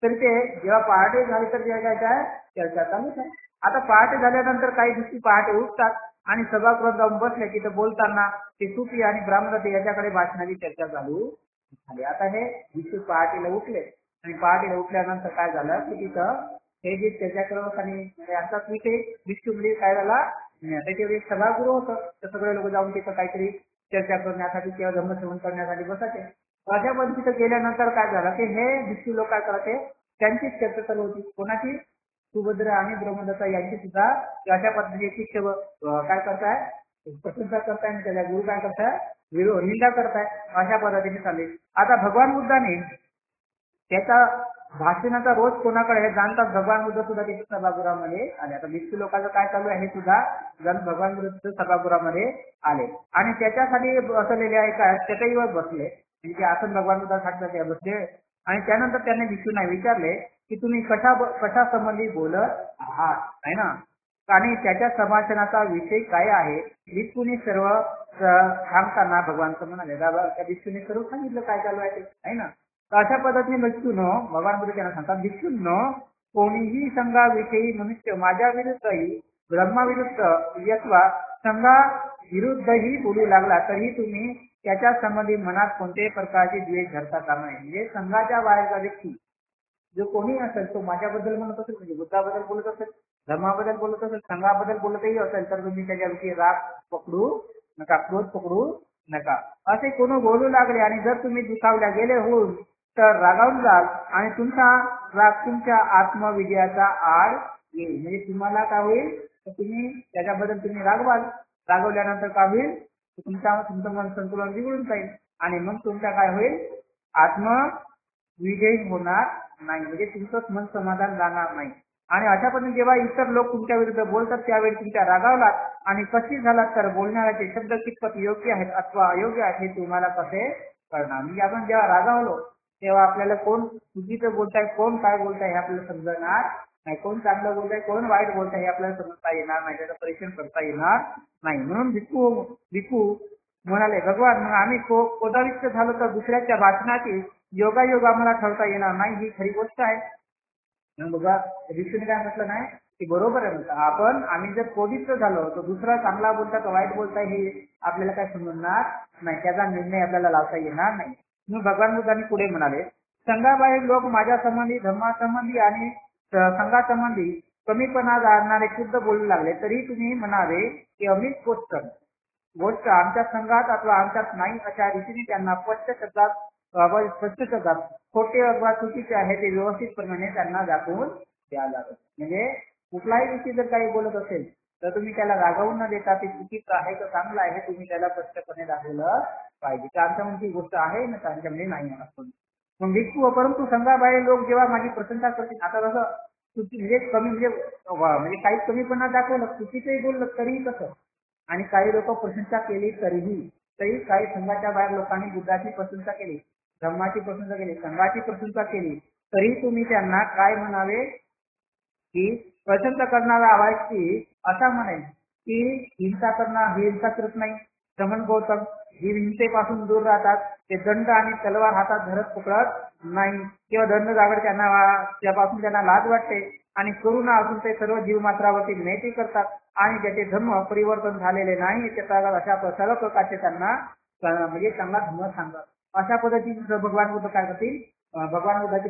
तर ते जेव्हा पहाटे झाली तर काय चर्चा चालूच आहे. आता पहाटे झाल्यानंतर काही दिवशी पहाटे उठतात आणि सभागृहात जाऊन बसले तिथं बोलताना ते सुफी आणि ब्राह्मण याच्याकडे भाषणाची चर्चा चालू झाली. आता हे भिक्खू पहाटेला उठले आणि पहाटेला उठल्यानंतर काय झालं की तिथं हे जे चर्चा करत आणि यांचाच विषय भिक्खू म्हणजे काय झाला त्याच्यावर एक सभागृह होतं. तर सगळे लोक जाऊन तिथं काहीतरी चर्चा करण्यासाठी किंवा धम्मश्रवण करण्यासाठी बसायचे. अशा पद्धतीनं गेल्यानंतर काय झालं की हे भिक्खू लोक काय करायचे त्यांचीच चर्चा चालू होती. कोणाची सुभद्र आणि ब्रह्मदत्त यांची सुद्धा अशा पद्धतीने शिष्य काय करताय प्रशंसा करताय आणि त्याच्या गुरु काय करताय निंदा करताय. अशा पद्धतीने चालले. आता भगवान बुद्धाने त्याचा भाषणाचा रोज कोणाकडे हे जाणतात भगवान बुद्ध सुद्धा तिथे सभागृहामध्ये आले. आता भिक्खू लोकांचं काय चालू आहे हे सुद्धा जण भगवान बुद्ध सभागृहामध्ये आले आणि त्याच्यासाठी बसलेले एका चटईवर बसले म्हणजे आसन भगवान बुद्धासाठी बसले आणि त्यानंतर त्यांनी भिक्खूंना विचारले की तुम्ही कशा संबंधी बोलत आहात आहे ना आणि त्याच्या संभाषणाचा विषय काय आहे. भिक्खूंनी सर्व सांगताना भगवानचं म्हणाले त्या भिक्खूंनी सर्व सांगितलं काय चालू आहे ते आहे ना. तर अशा पद्धतीने भिक्खूंनो भगवान बुद्ध त्यांना सांगतात भिक्खूंनो कोणीही संघाविषयी मनुष्य माझ्या विरुद्धही ब्रह्माविरुद्ध अथवा संघा विरुद्धही बोलू लागला तरी तुम्ही त्याच्या संबंधी मनात कोणत्याही प्रकारचे द्वेष धरता कामा नये. म्हणजे संघाच्या बाहेरचा व्यक्ती जो कोणी असेल तो माझ्याबद्दल म्हणत असेल म्हणजे बुद्धाबद्दल बोलत असेल धर्माबद्दल बोलत असेल संघाबद्दल बोलतही असेल तर तुम्ही त्याच्याविषयी राग पकडू नका क्रोध पकडू नका. असे कोणी बोलू लागले आणि जर तुम्ही दुखावल्या गेले होऊन तर रागावून जाल आणि तुमचा राग तुमच्या आत्मविजयाचा आड येईल. म्हणजे तुम्हाला काय होईल तर तुम्ही त्याच्याबद्दल तुम्ही रागवल्यानंतर काय होईल तुमचं मन संतुलन बिघडून जाईल आणि मग तुमचा काय होईल आत्मविजय होणार नाही. म्हणजे तुमचं मन समाधान जाणार नाही. आणि अशा पद्धतीने जेव्हा इतर लोक तुमच्या विरुद्ध बोलतात त्यावेळी तुमच्या रागावलात आणि कशी झालात तर बोलणाऱ्याचे शब्द कितपत योग्य आहेत अथवा अयोग्य आहेत हे तुम्हाला कसे कळणार. म्हणजे आपण जेव्हा रागावलो तेव्हा आपल्याला कोण चुकीचं बोलताय कोण काय बोलताय हे आपल्याला समजणार नाही. कोण चांगलं बोलताय कोण वाईट बोलताय हे आपल्याला समजता येणार नाही. त्याचं परीक्षण करता येणार नाही. म्हणून भिक्खू म्हणाले भगवान मग आम्ही कोदाविष्ट झालो तर दुसऱ्याच्या भाषणाची योगायोग आम्हाला ठरता येणार नाही ही खरी गोष्ट आहे. बघा भिक्खूने काय म्हटलं नाही की बरोबर आहे म्हणतात आम्ही जर पवित्र झालो तर दुसरा चांगला बोलता का वाईट बोलताय हे आपल्याला काय समजणार नाही. त्याचा निर्णय आपल्याला लावता येणार नाही. मग भगवान बुद्धांनी पुढे म्हणाले संघाबाहेर लोक माझ्या संबंधी धर्मासंबंधी आणि संघासंबंधी कमीपणा जाणणारे शुद्ध बोलू लागले तरी तुम्ही म्हणावे की अमित गोष्ट आमच्या संघात अथवा आमच्यात नाही अशा रीतीने त्यांना स्पष्ट शब्दात खोटे अथवा चुकीचे आहे ते व्यवस्थितपणे त्यांना दाखवून द्यावं लागत. म्हणजे कुठलाही व्यक्ती जर काही बोलत असेल तर तुम्ही त्याला रागावून न देता ते चुकीचं आहे का चांगलं आहे हे तुम्ही त्याला स्पष्टपणे दाखवलं पाहिजे. त्यांच्यामध्ये गोष्ट आहे ना त्यांच्यामध्ये नाही असं. मग भिक्खू परंतु संघाबाहेर लोक जेव्हा माझी प्रशंसा करतील, आता कसं चुकी म्हणजे कमी म्हणजे काही कमीपणा दाखवलं, चुकीचंही बोललं तरीही कसं, आणि काही लोक प्रशंसा केली तरी काही संघाच्या बाहेर लोकांनी बुद्धाची प्रशंसा केली, धम्माची प्रशंसा केली, संघाची प्रशंसा केली, तरी तुम्ही त्यांना काय म्हणावे की प्रशंसा करणारा आवाजची असा म्हणेल की हिंसा करत नाही. श्रमण गौतम जी हिंसेपासून दूर राहतात, ते दंड आणि तलवार हातात धरत पकडत नाही किंवा दंड जागड त्यापासून त्यांना लाज वाटते आणि करुणा असून ते सर्व जीवमात्रावरती मेहती करतात आणि ज्याचे धर्म परिवर्तन झालेले नाही त्याचा अशा सर्व प्रकारचे त्यांना म्हणजे चांगला धर्म सांगतात. अशा पद्धतीने भगवान बुद्ध काय करतील, भगवान बुद्धाची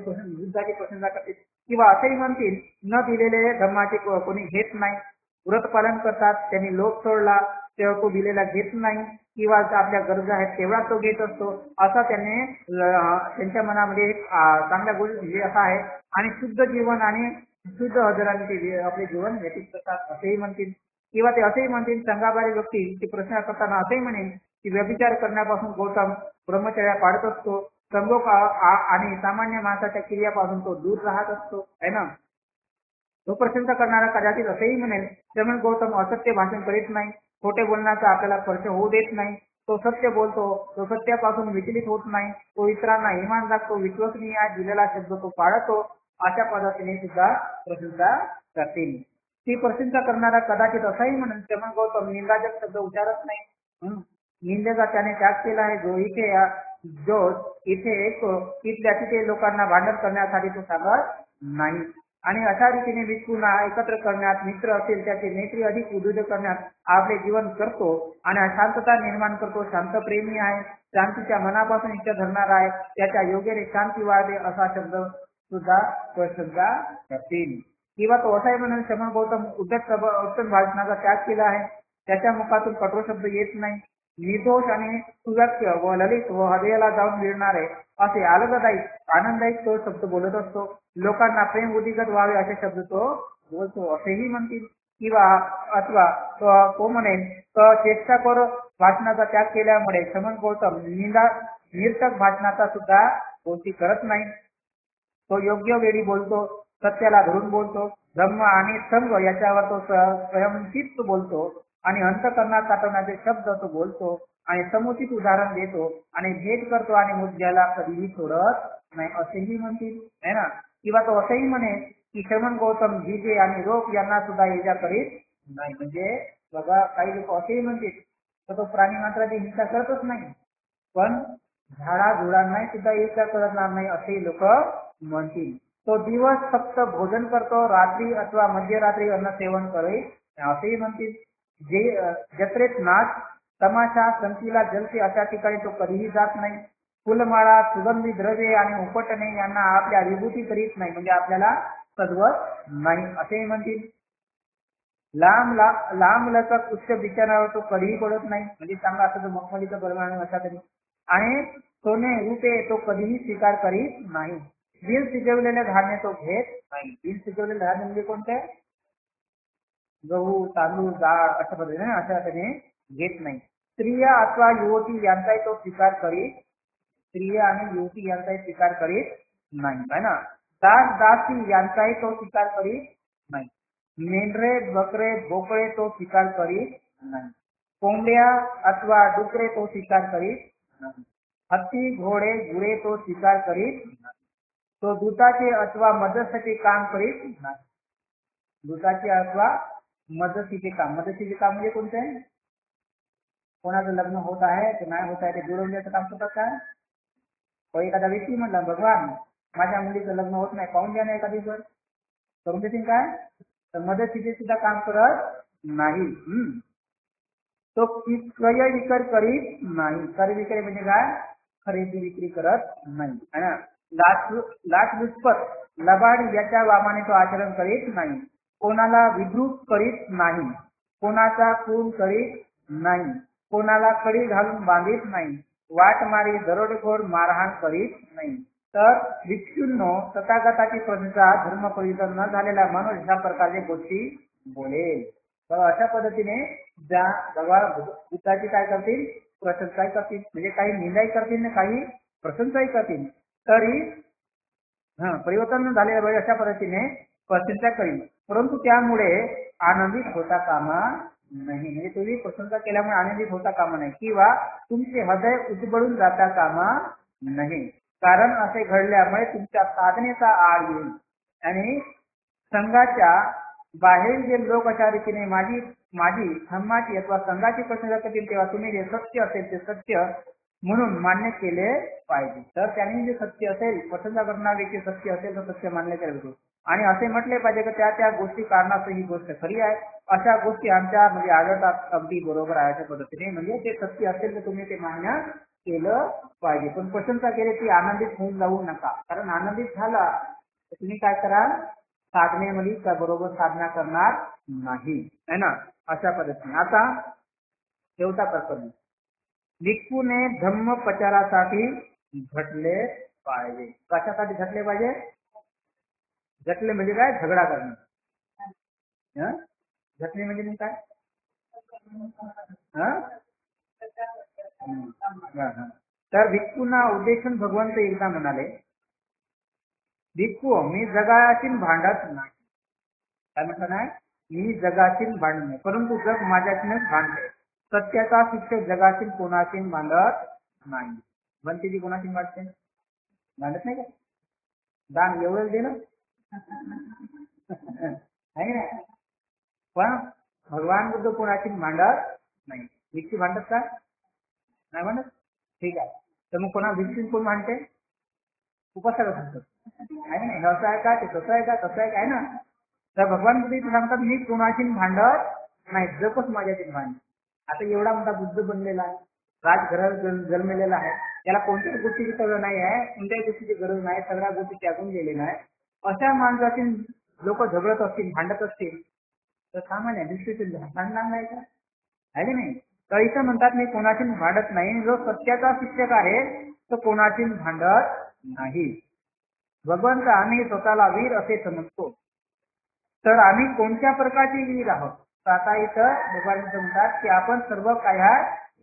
प्रशंसा करतील किंवा असंही म्हणतील न दिलेले धर्माचे कोणी घेत नाही, व्रत पालन करतात, त्यांनी लोक सोडला तेव्हा तो दिलेला घेत नाही किंवा आपल्या गरजा आहेत तेवढा तो घेत असतो, असा त्याने त्यांच्या मनामध्ये एक चांगल्या गोष्टी असा आहे. आणि शुद्ध जीवन आणि शुद्ध हजराने ते आपले जीवन व्यतीत करतात असेही म्हणतील किंवा ते असेही म्हणतील संघाबाहेर व्यक्ती ती प्रश्न करताना असेही म्हणेल की व्यभिचार करण्यापासून गौतम ब्रह्मचर्या पाळत असतो, संगोप आणि सामान्य माणसाच्या क्रियापासून तो दूर राहत असतो है ना. तो प्रशंसा करणारा कदाचित असेही म्हणेल श्रमण गौतम असत्य भाषण करीत नाही, खोटे बोलण्याचा आपल्याला स्पर्श होऊ देत नाही, तो सत्य बोलतो, तो सत्यापासून विचलित होत नाही, तो इतरांना इमान दाखतो, विश्वसनीय आहे, दिलेला शब्द तो पाळतो, अशा पद्धतीने सुद्धा प्रशंसा करतील. ती प्रशंसा करणारा कदाचित असाही म्हणेल श्रमण गौतम निंदाजक शब्द उच्चारत नाही, निंदेचा त्याने त्याग केला आहे, जो इथे येतो तिथल्या तिथे लोकांना भांडण करण्यासाठी तो सांगत नाही. आणि अशा रीतीने भिक्खूंना एकत्र करण्यात, मित्र असेल त्याचे मैत्री अधिक उदृढ करण्यात आपले जीवन करतो आणि शांतता निर्माण करतो. शांत प्रेमी आहे, शांतीच्या मनापासून इच्छा धरणारा आहे, त्याच्या योग्याने शांती वाढते असा शब्द सुद्धा प्रशंसा करतील. किंवा तो असाही म्हणून श्रमण गौतम उत्तम भाषणाचा त्याग केला आहे, त्याच्या मुखातून कठोर शब्द येत नाही, निर्दोष आणि सुव्यक्त व ललित व हृदयाला जाऊन मिळणारे असे आनंददायक तो शब्द बोलत असतो, लोकांना प्रेम बुद्धिगत व्हावे असे शब्द तो बोलतो असेही म्हणतील. किंवा अथवा तो म्हणेल चेष्टा कर भाषणाचा त्याग केल्यामुळे श्रमण गौतम निर्थक भाषणाचा सुद्धा गोष्टी करत नाही, तो योग्य वेळी बोलतो, सत्याला धरून बोलतो, धम्म आणि संघ याच्यावर तो स्वयंचित बोलतो आणि अंतःकरणात साठवण्याचे शब्द तो बोलतो आणि समुचित उदाहरण देतो आणि भेट करतो आणि मुद्द्याला कधीही सोडत नाही असेही म्हणतील है ना. किंवा तो असंही म्हणे की श्रमण गौतम जीजे आणि रोग यांना सुद्धा इजा करीत नाही. म्हणजे बघा काही लोक असेही म्हणतील तर तो प्राणी मात्राची हिंसा करतच नाही, पण झाडा झुडांनाही सुद्धा इजा करणार नाही असेही लोक म्हणतील. तो दिवस फक्त भोजन करतो, रात्री अथवा मध्यरात्री अन्न सेवन करीत असेही म्हणतील. जे जत्रेत नाच तमाशा संतीला जलते अशा ठिकाणी तो कधीही जात नाही, फुलमाळा सुगंधी द्रव्ये आणि उपटणे यांना आपल्या विभूती करीत नाही, म्हणजे आपल्याला सजवत नाही असेही म्हणतील. लांब लचक उच्च बिछाण्यावर तो कधीही पडत नाही, म्हणजे चांगला असं मखमलीचं परिमाण अशा तरी, आणि सोने रुपये तो कधीही स्वीकार करीत नाही. बिल शिजवलेले धान्य तो घेत नाही. बिल शिजवलेले धान्य म्हणजे कोणते, गहू तांदूळ डाळ अशा पद्धतीने अशा त्याने घेत नाही. स्त्रिया अथवा युवती यांचाही तो स्वीकार करीत, स्त्रिया आणि युवती यांचाही स्वीकार करीत नाही है ना. दास दासी यांचाही तो स्वीकार करीत नाही. मेंढरे बकरे बोकडे तो स्वीकार करीत नाही. कोंबड्या अथवा डुकरे तो स्वीकार करीत नाही. हत्ती घोडे गुरे तो स्वीकार करीत नाही. तो दूताचे अथवा मदतीचे काम करीत नाही. दूताचे अथवा मदतीचे काम म्हणजे कोणते, कोणाचं लग्न होत आहे ते नाही होत आहे ते जुळवण्याचं काम करतात काय. तो एखादा व्यक्ती म्हणला भगवान माझ्या मुलीचं लग्न होत नाही, पाहून द्या ना एखादी वर, करून देतील काय, तर मदतीचे सुद्धा काम करत नाही. तो क्रय विक्रय करीत नाही. क्रय विक्रय म्हणजे काय, खरेदी विक्री करत नाही है ना. लाचलुचपत लबाड याच्या वामाने तो आचरण करीत नाही. कोणाला विद्रूप करीत नाही, कोणाचा खून करीत नाही, कोणाला कडी घालून बांधित नाही, वाटमारी दरोडेखोर मारहाण करीत नाही. तर भिक्षूंनो तथागताची प्रशंसा धर्म परिवर्तन न झालेला माणूस अशा प्रकारच्या गोष्टी बोलेल. तर अशा पद्धतीने ज्या भगवान बुद्धाची काय करतील, प्रशंसाही करतील, म्हणजे काही निंदाही करतील ना काही प्रशंसाही करतील. तरी परिवर्तन झाले पाहिजे अशा पद्धतीने प्रशंसा करील, परंतु त्यामुळे आनंदित होता कामा नाही. म्हणजे तुम्ही प्रशंसा केल्यामुळे आनंदित होता कामा नाही किंवा तुमचे हृदय उजबळून जाता कामा नाही. कारण असे घडल्यामुळे तुमच्या साधनेचा आड येईल आणि संघाच्या बाहेर जे लोक अशा रीतीने माझी माझी धम्माची अथवा संघाची प्रशंसा करतील तेव्हा तुम्ही जे सत्य असेल ते सत्य म्हणून मान्य केले पाहिजे. तर त्यांनी जे सत्य असेल, प्रशंसा करणारा व्यक्ती सत्य असेल तर सत्य मानले पाहिजे आणि असे म्हटले पाहिजे की त्या त्या गोष्टी कारणास्तव ही गोष्ट खरी आहे. अशा गोष्टी आमच्या म्हणजे आढळतात, अगदी बरोबर आहे अशा पद्धतीने. म्हणजे ते सत्य असेल तर तुम्ही ते मान्य केलं पाहिजे. पण प्रशंसा केली ती आनंदित होऊन जाऊ नका, कारण आनंदित झाला तर तुम्ही काय कराल, साधनेमध्ये त्या बरोबर साधना करणार नाही, है ना. अशा पद्धतीने आता शेवटा प्रकरण, भिक्खूने धम्म प्रचारासाठी झटले पाहिजे. कशासाठी झटले पाहिजे? झटले म्हणजे काय, झगडा करणे. झटणे म्हणजे मग काय, तर भिक्खूंना उद्देशून भगवंत एकदा म्हणाले, भिक्खू मी जगाशी भांडत नाही. काय म्हटलं नाही, मी जगाशी भांडत नाही, परंतु जग माझ्याशीच भांडते. सत्याचा शिक्षक जगाशी कोणाशी भांडत नाही. भंतीजी कोणाशी भांडते? भांडत नाही का? दान एवढंच दिलं आहे ना. पण भगवान बुद्ध कोणाशी भांडत नाही. भिक्षू भांडत का? नाही भांडत. ठीक आहे, तर मग कोणा भिक्षू कोण भांडते? उपासक असतात, आहे ना. असं आहे का, ते तसं आहे का, तसं आहे काय ना. तर भगवान बुद्ध इथे सांगतात मी कोणाशी भांडत नाही, जपच माझ्याशी भांड. आता एवढा मोठा बुद्ध बनलेला आहे, राजघरात जन्मलेला आहे, त्याला कोणत्याच गोष्टीची सवय नाही आहे, कोणत्याही गोष्टीची गरज नाही, सगळ्या गोष्टी त्यागून गेलेल्या आहे. अशा माणसाची लोक झगडत असतील, भांडत असतील तर सामान्य दृष्टीतून भांडणार नाही का, आहे की नाही. तर इथं म्हणतात मी कोणाशी भांडत नाही, जो सत्याचा शिक्षक आहे तो कोणाशी भांडत नाही. भगवंत आम्ही स्वतःला वीर असे समजतो, तर आम्ही कोणत्या प्रकारचे वीर आहोत. तर आता इथं भगवान म्हणतात की आपण सर्व काय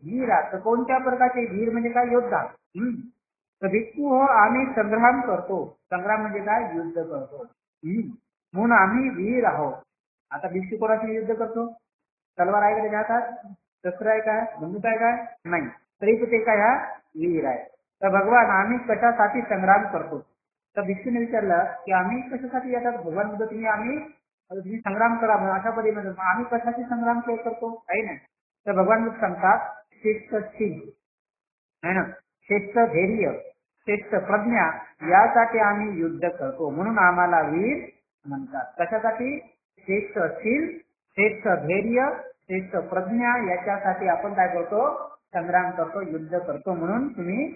वीर आहात. तर कोणत्या प्रकारचे वीर म्हणजे काय, योद्धा. तर भिक्खू हो आम्ही संग्राम करतो. संग्राम म्हणजे काय, युद्ध करतो. म्हणून आम्ही वीर आहोत. आता भिक्खू कोणाशी युद्ध करतो? तलवार आहे का त्याच्या हातात? शस्त्र आहे काय? बंदूक आहे काय? नाही. तरी ते काय वीर आहे. तर भगवान आम्ही कशासाठी संग्राम करतो. तर भिक्षूने विचारलं की आम्ही कशासाठी येतात. भगवान बुद्ध तुम्ही संग्राम करा अशा पद्धतीने, आम्ही कशासाठी संग्राम करतो काही नाही. तर भगवान बुद्ध सांगतात श्रेष्ठ शील है ना, श्रेष्ठ धैर्य, श्रेष्ठ प्रज्ञा यासाठी आम्ही युद्ध करतो, म्हणून आम्हाला वीर म्हणतात. कशासाठी? श्रेष्ठ शील, श्रेष्ठ धैर्य, श्रेष्ठ प्रज्ञा याच्यासाठी आपण काय करतो, संग्राम करतो, युद्ध करतो, म्हणून तुम्ही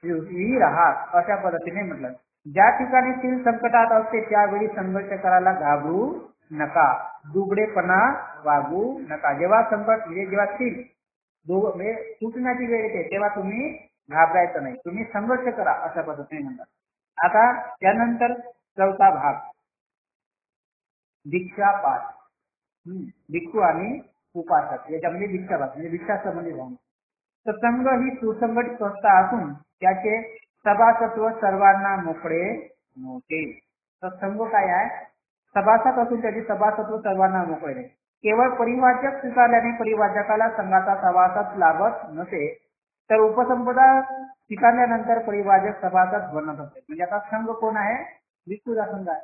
वीर आहात अशा पद्धतीने म्हटलं. ज्या ठिकाणी शील संकटात असते त्यावेळी संघर्ष करायला घाबरू नका, दुबळेपणा वागू नका. जेव्हा संकट म्हणजे जेव्हा शील म्हणजे सुटण्याची वेळ येते तेव्हा तुम्ही घाबरायचं नाही, तुम्ही संघर्ष करा अशा पद्धतीने म्हणतात. आता त्यानंतर चौथा भाग, दीक्षा पाठ. भिक्खू आणि उपासक याच्यामध्ये दीक्षा पाठ म्हणजे दीक्षा संबंधित भाव. तर संघ ही सुसंघटित संस्था असून त्याचे सभासत्व सर्वांना मोकळे नव्हते. तर संघ काय आहे, सभासद असून त्याचे सभासत्व सर्वांना मोकळे नाही. केवळ परिवाचक स्वीकारल्याने परिवाचकाला संघाचा सभासद लाभत नसे, तर उपसंपदा स्वीकारल्यानंतर परिवाचक सभासद बनत असते. म्हणजे आता संघ कोण आहे, भिक्खूचा संघ आहे.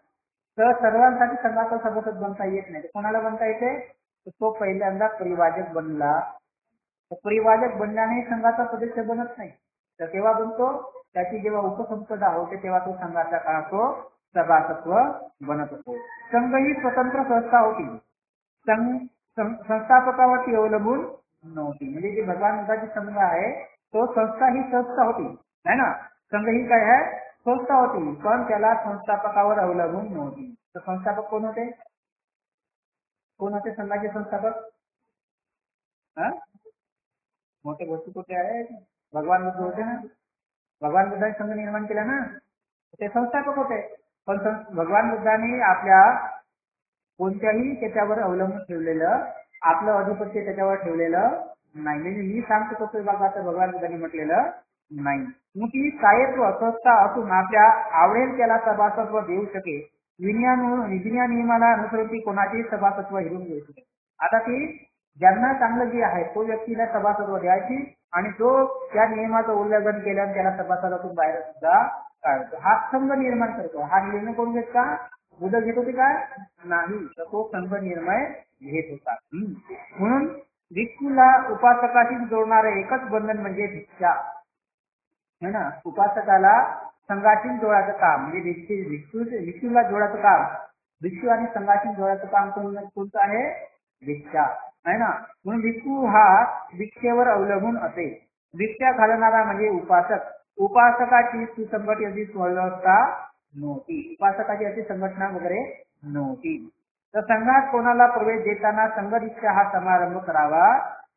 तर सर्वांसाठी संघाचा सभासद बनता येत नाही. कोणाला बनता येते, तो पहिल्यांदा परिवाचक बनला. तर परिवाचक बनल्याने संघाचा सदस्य बनत नाही. तर तेव्हा बनतो, त्याची जेव्हा उपसंपदा होते तेव्हा तो संघाचा काळ तो सभासत्व बनत असतो. संघ ही स्वतंत्र संस्था होती, संस्थापकावरती अवलंबून नव्हती. म्हणजे जे भगवान बुद्धाची संघ आहे तो संस्था ही संस्था होती, है ना. संघ ही काय आहे, संस्था होती, पण त्याला संस्थापकावर अवलंबून नव्हती. तर संस्थापक कोण होते, कोण होते संघाचे संस्थापक? मोठे गोष्टी कुठे आहे, भगवान बुद्ध होते ना. भगवान बुद्धाने संघ निर्माण केला ना, ते संस्थापक होते. पण भगवान बुद्धाने आपल्या कोणत्याही त्याच्यावर अवलंबून ठेवलेलं आपलं अधिपत्य त्याच्यावर ठेवलेलं नाही. म्हणजे मी सांगतो तसं बघा तर भगवान बुद्धांनी म्हटलेलं नाही. मग ती स्वायत्व संस्था असून आपल्या आवडेल त्याला सभासत्व देऊ शके. विधिया नियमाला अनुसरून ती कोणाचेही सभासत्व हिरून घेऊ शके. आता ती ज्यांना चांगलं जे आहे तो व्यक्तीला सभासत्व द्यायची आणि जो त्या नियमाचं उल्लंघन केल्याने त्याला सभासदातून बाहेर सुद्धा काढतो. हा संघ निर्माण करतो. हा निर्णय कोण घेत का? बुद्ध घेत होते का? नाही, तर तो संघ निर्णय घेत होता. म्हणून भिक्खूला उपासकाशी जोडणारे एकच बंधन म्हणजे भिक्षा है ना. उपासकाला संघाशी जोडायचं काम म्हणजे भिक्षूला जोडायचं काम, भिक्षू आणि संघाशी जोडायचं काम कोणतं आहे? भिक्षा आहे ना. म्हणून भिक्षू हा भिक्षेवर अवलंबून असे. भिक्षा घालणारा म्हणजे उपासक. उपासकाची सुसंघटित अशी व्यवस्था नव्हती. उपासकाची अशी संघटना वगैरे नव्हती. तर संघात कोणाला प्रवेश देताना संघ दीक्षा हा समारंभ करावा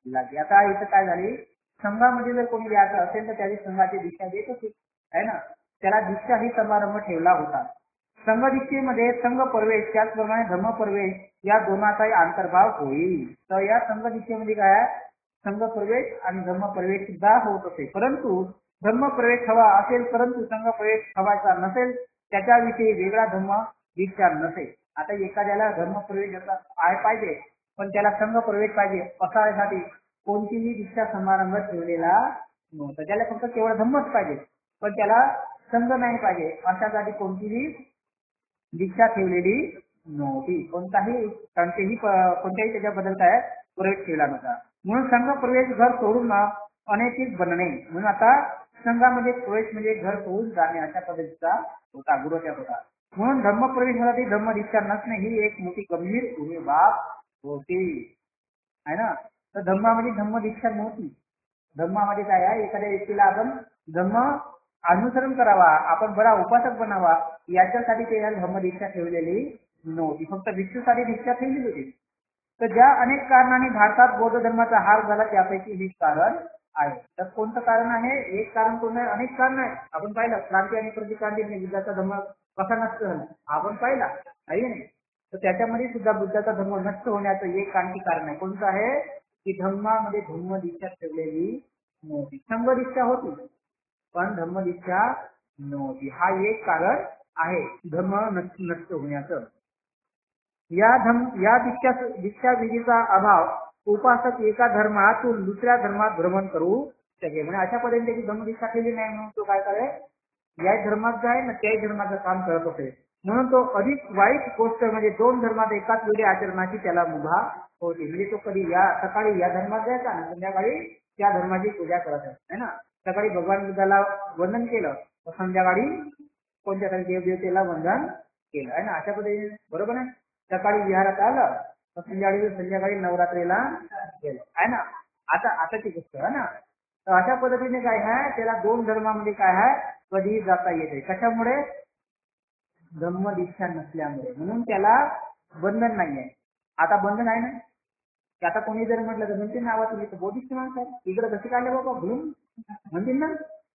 लागे. आता इथं काय झाली, संघामध्ये जर कोणी द्यायचं असेल तर त्याची संघाची दीक्षा देत होती आहे ना. त्याला दीक्षा ही समारंभ ठेवला होता. संघ दीक्षेमध्ये संघ प्रवेश त्याचप्रमाणे धम्म प्रवेश या दोनाचाही अंतर्भाव होईल. तर या संघ दीक्षेमध्ये काय आहे? संघ प्रवेश आणि धम्म प्रवेश सुद्धा होत असे. परंतु धम्म प्रवेश हवा असेल परंतु संघ प्रवेश हवायचा नसेल त्याच्याविषयी वेगळा धम्म दीक्षा नसेल. आता एखाद्याला धर्म प्रवेश पाहिजे पण त्याला संघ प्रवेश पाहिजे असासाठी कोणतीही दीक्षा समारंभ ठेवलेला नव्हता. त्याला फक्त केवळ धम्मच पाहिजे पण त्याला संघ नाही पाहिजे अशासाठी कोणतीही दीक्षा ठेवलेली नव्हती. कोणत्याही त्याच्याबद्दल काय प्रवेश केला नव्हता. म्हणून संघ प्रवेश घर सोडून अनैतिक बनणे. म्हणून आता संघामध्ये प्रवेश म्हणजे घर सोडून जाणे अशा पद्धतीचा होता, गुरुच्या होता. म्हणून धम्म प्रवेशासाठी धम्म दीक्षा नसणे ही एक मोठी गंभीर बाब होती आहे ना. तर धम्मामध्ये धम्म दीक्षा नव्हती. धम्मामध्ये काय आहे? एखाद्या व्यक्तीला आपण धम्म अनुसरण करावा, आपण बरा उपासक बनावा याच्यासाठी त्याला धम्म दीक्षा ठेवलेली नव्हती. फक्त भिक्षूसाठी दीक्षा ठेवली होती. तर ज्या अनेक कारणांनी भारतात बौद्ध धर्माचा हार झाला त्यापैकी हे कारण आहे. तर कोणतं कारण आहे? एक कारण कोण आहे? अनेक कारण आहे. आपण पाहिलं क्रांती आणि प्रतिक्रांती बुद्धाचा धर्म कसा नष्ट झाला आपण पाहिला आहे नाही. तर त्याच्यामध्ये सुद्धा बुद्धाचा धर्म नष्ट होण्याचं एक आणखी कारण आहे. कोणतं आहे? की धम्मामध्ये धम्म दीक्षा ठेवलेली नव्हती. संघ दीक्षा होती पण धम्म दीक्षा नव्हती. हा एक कारण आहे धर्म नष्ट होण्याचं. या दीक्षा विधीचा अभाव उपासक एका धर्मातून दुसऱ्या धर्मात भ्रमण करू शके. म्हणजे अशा पद्धतीने त्याची धम्म दीक्षा केली नाही म्हणून तो काय करेल? या धर्मात जाय ना त्याही धर्माचं काम करत असेल. म्हणून तो अधिक वाईट गोष्ट म्हणजे दोन धर्मात एकाच वेळी आचरणाची त्याला मुभा होती. म्हणजे तो कधी सकाळी या धर्मात जायचा आणि संध्याकाळी त्या धर्माची पूजा करत आहे ना. सकाळी भगवान बुद्धाला वंदन केलं तर संध्याकाळी कोणत्या तरी देवदेवतेला वंदन केलं आहे ना. अशा पद्धतीने बरोबर आहे. सकाळी विहारात आलं तर संध्याकाळी नवरात्रीला गेलं आहे ना. आताची गोष्ट आहे ना. तर अशा पद्धतीने काय आहे? त्याला दोन धर्मामध्ये काय आहे? कधी जाता येते. कशामुळे? धम्म दीक्षा नसल्यामुळे. म्हणून त्याला बंधन नाही आहे. आता बंधन आहे ना. की आता कोणी जर म्हटलं तर म्हणतील नावा तुम्ही तर बौद्धिस्ट माणसं आहे इकडे कसे काढले बाबा भरून म्हणतील ना.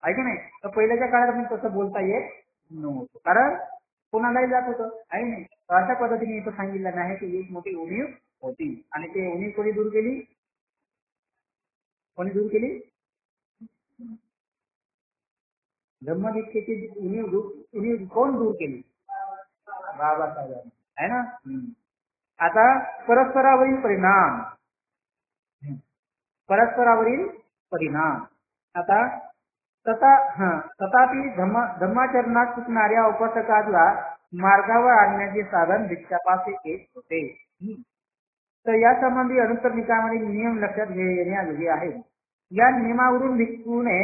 आहे नाही. तर पहिल्याच्या काळात मी तसं बोलता येत नव्हतं कारण कोणालाही जात होतं आहे नाही. तर अशा पद्धतीने इथं सांगितलं नाही की एक मोठी उणीव होती आणि ते उणीव कोणी दूर केली? धम्मदीक्षेची उणीव कोण दूर केली? बाबासाहेबांनी आहे ना. आता परस्परावरील परिणाम आता तथापि धम्माचरणात चुकणाऱ्या उपासकाला मार्गावर आणण्याचे साधन भिक्षापास येत होते. तर या संबंधी अनुत्तर निकायामध्ये नियम लक्षात घेण्याजोगे आहे. या नियमावरून भिक्षूने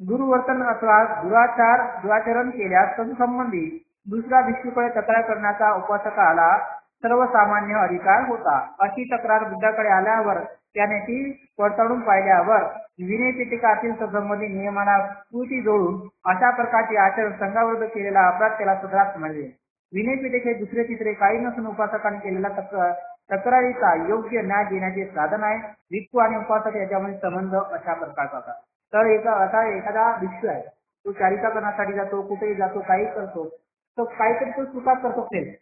दुर्वर्तन अथवा दुराचरण केल्यास तत्संबंधी दुसऱ्या भिक्षूकडे तक्रार करण्याचा उपासकाला सर्वसामान्य अधिकार होता. अशी तक्रार बुद्धाकडे आल्यावर त्याने ती पडताळून पाहिल्यावर विनय पिटकातील संबंधी नियमाला कृती जोडून अशा प्रकारचे आचरण संघाविरुद्ध केलेला अपराध त्याला सदरात समजले. विनय पिटक हे दुसरे तिसरे काही नसून उपासकाने केलेला तक्रारीचा योग्य न्याय देण्याचे साधन आहे. भिक्षू आणि उपासक याच्यामध्ये संबंध अशा प्रकारचा होता. तर एखादा भिक्षू आहे तो चारिका करण्यासाठी जातो, कुठेही जातो, काही करतो, तो काहीतरी तो चुका करत असेल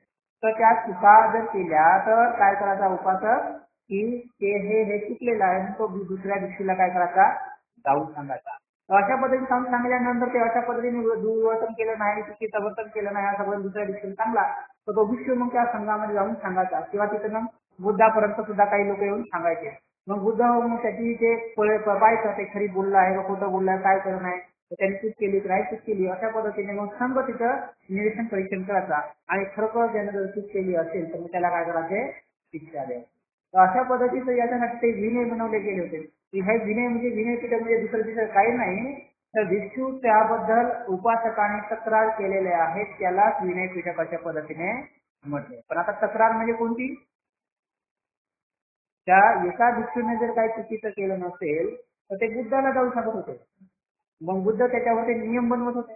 तर त्या चुका जर केल्या तर काय करायचा? उपासक की हे चुकलेलं आहे आणि तो दुसऱ्या भिक्षूला काय करायचा, जाऊन सांगायचा. तर अशा पद्धतीने जाऊन सांगितल्यानंतर ते अशा पद्धतीने दुर्वर्तन केलं नाही, चुकीचं वर्तन केलं नाही, असं पण दुसऱ्या भिक्षूला चांगला, तर तो भिक्षू मग त्या संघामध्ये जाऊन सांगायचा किंवा तिथे मग बुद्धापर्यंत सुद्धा काही लोक येऊन सांगायचे. मग बुद्ध मग त्याची ते पाहायचं ते खरी बोललं आहे का खोटं बोललं आहे, काय करणं आहे, त्यांनी चूक केली की नाही चूक केली, अशा पद्धतीने मग संघ तिथं निरीक्षण परीक्षण करायचा आणि खरोखर ज्याने जर चूक केली असेल तर मग त्याला काय करायचे, शिक्षा द्यायची. तर अशा पद्धतीचं याच्यासाठी ते विनय बनवले गेले होते. हे विनय म्हणजे विनयपीठ म्हणजे दुसरं काही नाही, तर भिक्षू त्याबद्दल उपासकाने तक्रार केलेले आहे त्यालाच विनयपीठक अशा पद्धतीने म्हटले. पण आता तक्रार म्हणजे कोणती, त्या एका भिक्षूने जर काही चुकीचं केलं नसेल तर ते बुद्धाला जाऊ शकत होते. मग बुद्ध त्याच्यावर ते नियम बनवत होते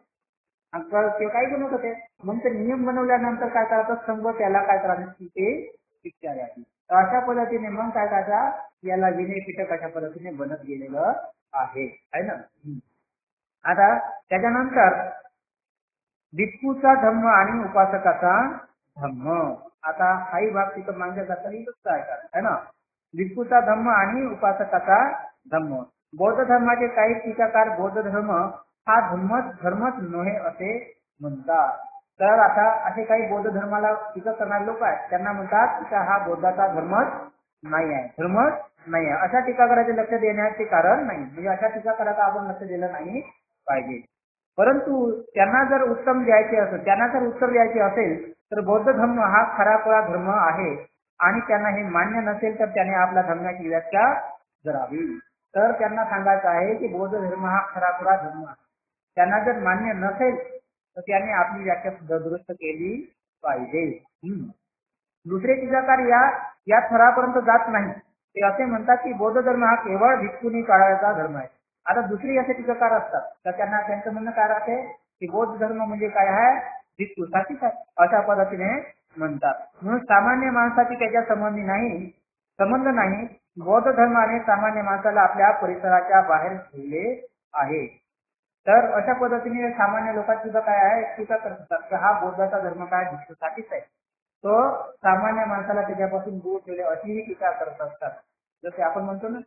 ते काय बनवत होते. मग ते नियम बनवल्यानंतर काय करायचं, संघ त्याला काय करायचं, ते शिक्षा द्यायची. तर अशा पद्धतीने मग काय करायचा, याला विनयपीठक अशा पद्धतीने बनत गेलेलं आहे ना. आता त्याच्यानंतर भिक्खूचा धम्म आणि उपासकाचा धम्म. आता हाही भाग तिथं मागच्या जाता आहे ना. भिक्खूचा धम्म आणि उपासकाचा धम्म. बौद्ध धर्माचे काही टीकाकार बौद्ध धर्म हा धर्मच नव्हे असे म्हणतात. तर आता असे काही बौद्ध धर्माला टीका करणारे लोक आहेत, त्यांना म्हणतात की हा बौद्धाचा धर्मच नाही आहे, धर्मच नाही आहे. अशा टीकाकाराचे लक्ष देण्याचे कारण नाही, म्हणजे अशा टीकाकाराचा आपण लक्ष दिलं नाही पाहिजे. परंतु त्यांना जर उत्तर द्यायचे असेल तर बौद्ध धर्म हा खरा धर्म आहे आणि त्यांना हे मान्य नसेल तर त्याने आपल्या धर्माची व्याख्या करावी. तर त्यांना सांगायचं आहे की बौद्ध धर्म हा खरा धर्म आहे. त्यांना जर मान्य नसेल तर त्याने आपली व्याख्या सुद्धा दुरुस्त केली पाहिजे. दुसरे टीकाकार या थरापर्यंत जात नाही. ते असे म्हणतात की बौद्ध धर्म हा केवळ भिक्खूंनी पाळायचा धर्म आहे. आता दुसरी असे टीकाकार असतात तर त्यांना त्यांचं म्हणणं काय राहते की बौद्ध धर्म म्हणजे काय आहे, भिक्खूसाठीच आहे अशा पद्धतीने म्हणतात. म्हणून सामान्य माणसाची त्याच्या संबंध नाही. बौद्ध धर्माने सामान्य माणसाला आपल्या परिसराच्या बाहेर ठेवले आहे. तर अशा पद्धतीने सामान्य लोकांची सुद्धा काय आहे, टीका करतात की हा बौद्धाचा धर्म काय भिक्षूसाठीच आहे, तो सामान्य माणसाला त्याच्यापासून दूर ठेवले अशीही टीका करत असतात. जसे आपण म्हणतो ना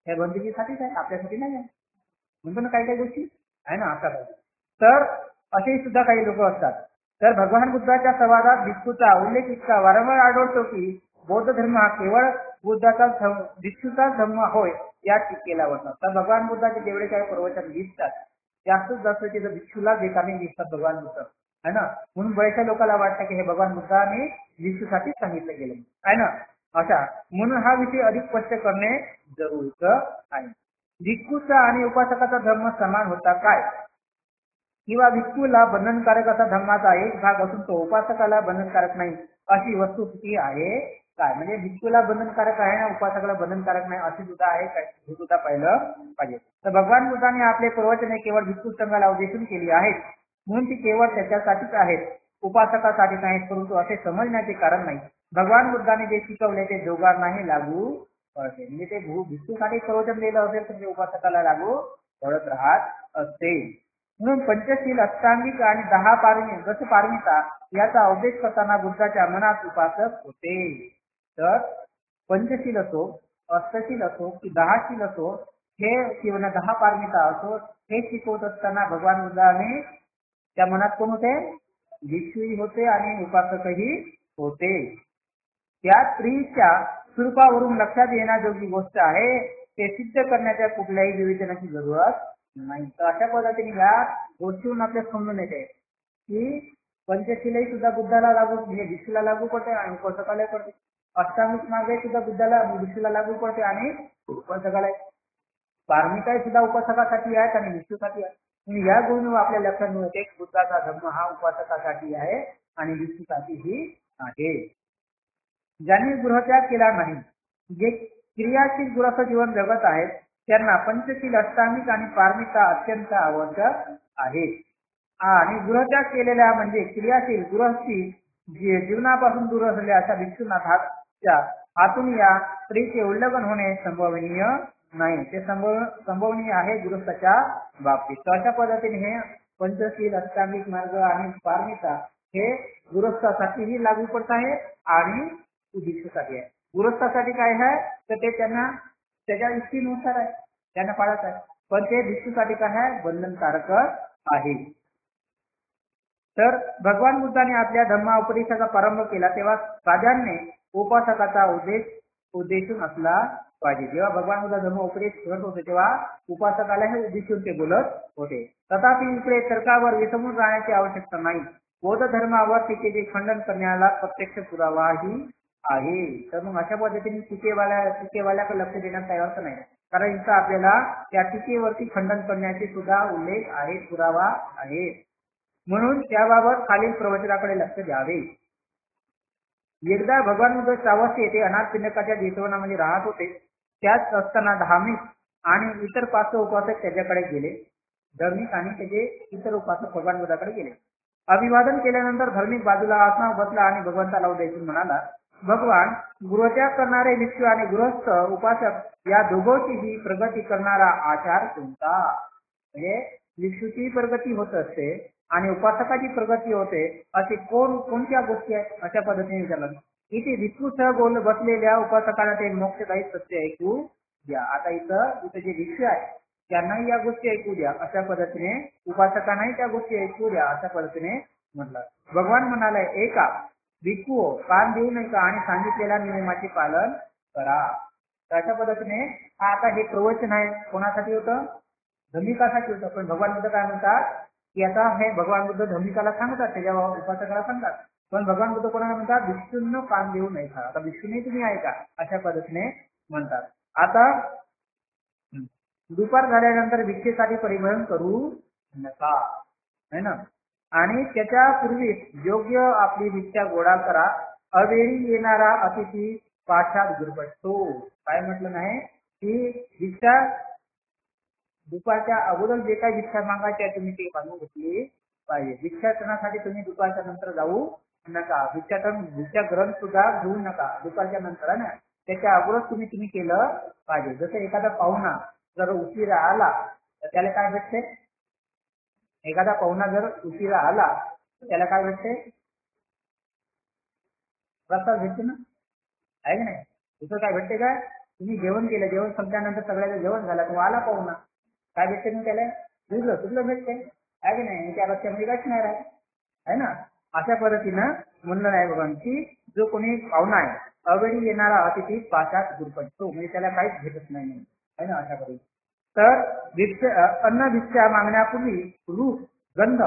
हे बंदुकीसाठीच आहे, आपल्यासाठी नाही आहे म्हणतो ना, काही गोष्टी आहे ना असा. तर असेही सुद्धा काही लोक असतात. तर भगवान बुद्धाच्या संवादात भिक्षूचा उल्लेख इतका वारंवार आढळतो की बौद्ध धर्म हा केवळ भिक्षूचा धर्म होय या टीकेला होता. तर भगवान बुद्धाचे जेवढे काही प्रवचन दिसतात जास्तीत जास्त तिथं भिक्षूला देताना दिसतात भगवान बुद्ध आहे ना. म्हणून बऱ्याचशा लोकांना वाटतं की हे भगवान बुद्धाने भिक्षूसाठी सांगितलं गेलं आहे ना अशा. म्हणून हा विषय अधिक स्पष्ट करणे जरुरीचं आहे. भिक्षूचा आणि उपासकाचा धर्म समान होता काय, किंवा भिक्षूला बंधनकारक असा धर्माचा एक भाग असून तो उपासकाला बंधनकारक नाही अशी वस्तुस्थिती आहे काय. म्हणजे भिक्षूला बंधनकारक आहे ना उपासकाला बंधनकारक नाही अशी सुद्धा आहे काय, हे सुद्धा पाहिलं पाहिजे. तर भगवान बुद्धाने आपले प्रवचने केवळ भिक्षू संघाला उद्देशून केली आहेत म्हणून ती केवळ त्याच्यासाठीच आहेत, उपासकासाठी नाहीत. परंतु असे समजण्याचे कारण नाही. भगवान बुद्धाने जे शिकवले ते दोघांनाही लागू पडते. म्हणजे ते भिक्षूसाठी प्रवचन दिलं असेल तर ते उपासकाला लागू पडत राहत असते. म्हणून पंचशील, अष्टांगिक आणि 10 दशपारमिता याचा उपदेश करताना बुद्धाच्या मनात उपासक होते. तर पंचशील असो, अष्टशील असो की 10 शील असो, हे किंवा 10 पारमिता असो, हे शिकवत असताना भगवान बुद्धाने त्या मनात कोण होते, भिक्षूही होते आणि उपासकही होते. त्या स्त्रीच्या स्वरूपावरून लक्षात येण्याजोगी गोष्ट आहे, ते सिद्ध करण्याच्या कुठल्याही विवेचनाची जरूरत नाही. तर अशा पद्धतीने या गोष्टीवरून आपल्याला समजून येते की पंचशीलही सुद्धा बुद्धाला लागू म्हणजे भिक्षूला लागू पडते आणि उपासकाला पडते. अष्टांगिक मार्ग सुद्धा बुद्धाला भिक्षूला लागू पडते आणि उपासकाला. पारमिता सुद्धा उपासकासाठी आहेत आणि भिक्षूसाठी आहेत. या गुण आपल्या लक्षात मिळते की बुद्धाचा धर्म हा उपासकासाठी आहे आणि भिक्षूसाठीही आहे. ज्यांनी गृहत्याग केला नाही, जे क्रियाशील गृहस्थ जीवन जगत आहेत, त्यांना पंचशील, अष्टांगिक आणि पारमिता अत्यंत आवश्यक आहे. आणि गृहत्याग केलेल्या म्हणजे क्रियाशील गृहस्थी जीवनापासून दूर असलेल्या अशा भिक्षूंना हातून या स्त्रीचे उल्लंघन होणे संभवनीय नाही. ते संभवनीय आहे गृहस्थाच्या बाबतीत. तर अशा पद्धतीने हे पंचशील, अष्टांगिक मार्ग आणि पारमिता हे गृहस्थासाठीही लागू पडत आहे आणि भिक्षूसाठी आहे. गृहस्थासाठी काय आहे तर ते त्यांना त्याच्या इच्छेनुसार आहे, त्यांना पाळत आहे. पण ते भिक्षूसाठी काय आहे बंधनकारक आहे. तर भगवान बुद्धाने आपल्या धम्मोपदेशाचा प्रारंभ केला तेव्हा प्राधान्याने उपासकाचा उद्देशून असला पाहिजे. जेव्हा भगवान बुद्ध धम्मोपदेश करत होते तेव्हा उपासकाला हे उद्देशून ते बोलत होते. तथापि इकडे तर्कावर विसंबून राहण्याची आवश्यकता नाही. बौद्ध धर्मावर टीकेचे खंडन करण्याला प्रत्यक्ष पुरावाही आहे. तर मग अशा पद्धतीने टीकेवाल्याकडे लक्ष देण्यात काही अर्थ नाही, कारण इथं आपल्याला त्या टीकेवरती खंडन करण्याचे सुद्धा उल्लेख आहे, पुरावा आहे. म्हणून त्याबाबत खालील प्रवचनाकडे लक्ष द्यावे. एकदा भगवान बुद्ध श्रावस्ती येथे अनाथपिंडकाच्या जेतवनामध्ये राहत होते. त्याच असताना धार्मिक आणि इतर 5 उपासक त्याच्याकडे गेले. धार्मिक आणि त्याचे इतर उपासक भगवान बुद्धाकडे गेले. अभिवादन केल्यानंतर धार्मिक बाजूला आसनावर बसला आणि भगवंताला उद्देशून म्हणाला, भगवान, गृहत्याग करणारे भिक्षू आणि गृहस्थ उपासक या दोघांचीही प्रगती करणारा आचार कोणता? म्हणजे भिक्षूची प्रगती होत असते आणि उपासकाची प्रगती होते असे कोणत्या गोष्टी आहेत अशा पद्धतीने विचारलं. इथे भिक्षूसह बसलेल्या उपासकाला ते मोक्षदायी सत्य ऐकू द्या. आता इथं जे भिक्षू आहे त्यांनाही या गोष्टी ऐकू द्या अशा पद्धतीने, उपासकांनाही त्या गोष्टी ऐकू द्या अशा पद्धतीने म्हटलं. भगवान म्हणाले, एका भिक्षू कान देऊ नका आणि सांगितलेल्या नियमाचे पालन करा. अशा पद्धतीने आता हे प्रवचन आहे कोणासाठी होतं? धम्मिकासाठी होतं. पण भगवान बुद्ध काय म्हणतात की आता हे भगवान बुद्ध धम्मिकाला सांगतात, त्याच्या उपासकाला सांगतात. पण भगवान बुद्ध कोणाला म्हणतात? भिक्षूंना कान देऊ नये का. आता भिक्षूने तुम्ही ऐका अशा पद्धतीने म्हणतात. आता दुपार झाल्यानंतर भिक्षेसाठी परिभ्रमण करू नका, है ना. आणि त्याच्या पूर्वी योग्य आपली भिक्षा गोळा करा. अवेळी येणारा अतिथी पाशात गुरफटतो. काय म्हटलं नाही की भिक्षा दुपारच्या अगोदर जे काही भिक्षा मागायची आहे तुम्ही ती मागून घेतली पाहिजे. भिक्षाटनासाठी तुम्ही दुपारच्या नंतर जाऊ नका. भिक्षा ग्रहण सुद्धा घेऊ नका दुपारच्या नंतर, ना. त्याच्या अगोदर तुम्ही केलं पाहिजे. जसं एखादा पाहुणा जर उशिरा आला तर त्याला काय भेटते? एखादा पाहुणा जर उशिरा आला तर त्याला काय भेटते? प्रसाद भेटते ना, आहे की नाही. दुसरं काय भेटते काय? तुम्ही जेवण केलं, जेवण संपल्यानंतर सगळ्याचं जेवण झालं, तो आला पाहुणा, काय भेटते मग त्याला? तुझलं भेटते, आहे की नाही. त्या रस्त्यामध्ये काहीच नाही राहत, आहे ना. अशा पद्धतीनं म्हणलं आहे भगवान की जो कोणी पाहुणा आहे अवेळी येणारा अतिथी पाशात गुरफटतो, म्हणजे त्याला काहीच भेटत नाही, आहे ना. अशा पद्धती तर अन्न भिक्षा मागण्यापूर्वी रूप, गंध,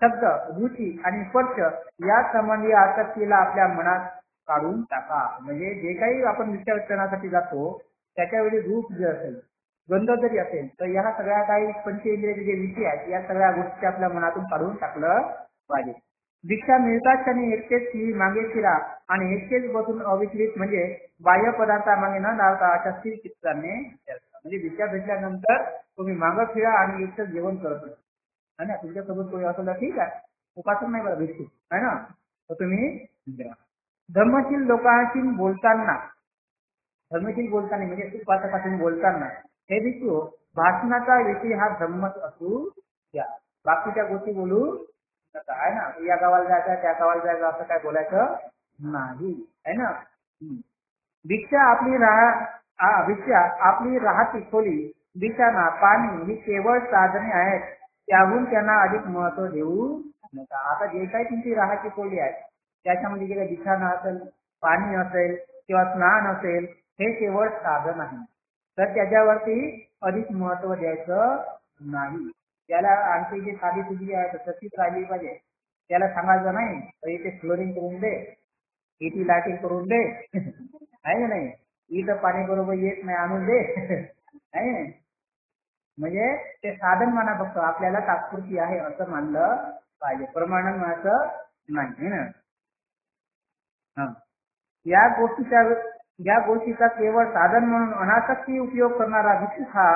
शब्द, रुची आणि स्पर्श या संबंधी आसक्तीला आपल्या मनात काढून टाका. म्हणजे जे काही आपण भिक्षाटनासाठी जातो त्याच्यावेळी रूप जे असेल, गंध जरी असेल तर या सगळ्या काही पंचेंद्रियाचे जे विषय आहेत या सगळ्या गोष्टी आपल्या मनातून काढून टाकलं पाहिजे. भिक्षा मिळताच त्यांनी एकटेच ती मागे फिरा आणि एकटेच बसून अविचलित म्हणजे बाह्य पदार्थामागे न धावता अशा स्थिर चित्ताने म्हणजे भिक्षा भेटल्यानंतर तुम्ही मागं फिरा आणि एकटंच जेवण करत असता, है ना. तुमच्यासोबत कोणी असं तर ठीक आहे, उपासक नाही बरं भिक्षू, है ना. तर तुम्ही धर्मशील लोकांशी बोलताना म्हणजे उपासकाशी बोलताना हे भिक्षू भाषणाचा विषय हा धम्मच असू द्या. बाकीच्या गोष्टी बोलू नका, आहे ना. या गावाला जायचं त्या गावाला जायचं असं काय बोलायचं नाही, आहे ना. भिक्षा आपली राहती खोली, बिछाना, पाणी ही केवळ साधने आहेत. त्याहून त्यांना अधिक महत्व देऊ नका. आता जे काही तुमची राहायची खोली आहे त्याच्यामध्ये जे काही बिछाना असेल, पाणी असेल किंवा स्नान असेल हे केवळ साधन आहे. तर त्याच्यावरती अधिक महत्व द्यायचं नाही. त्याला आणखी जी साधी तुझी आहे तशीच राहिली पाहिजे. त्याला सांगायचं नाही तर इथे फ्लोरिंग करून दे, इथे लाईटिंग करून दे, आहे नाही. इथं पाणी बरोबर येत नाही, आणून दे, आहे. म्हणजे ते साधन म्हणा फक्त आपल्याला तात्पुरती आहे असं मानलं पाहिजे, प्रमाण म्हणायचं नाही ना. या गोष्टीचा केवळ साधन म्हणून अनासक्ती उपयोग करणारा भिक्षुक हा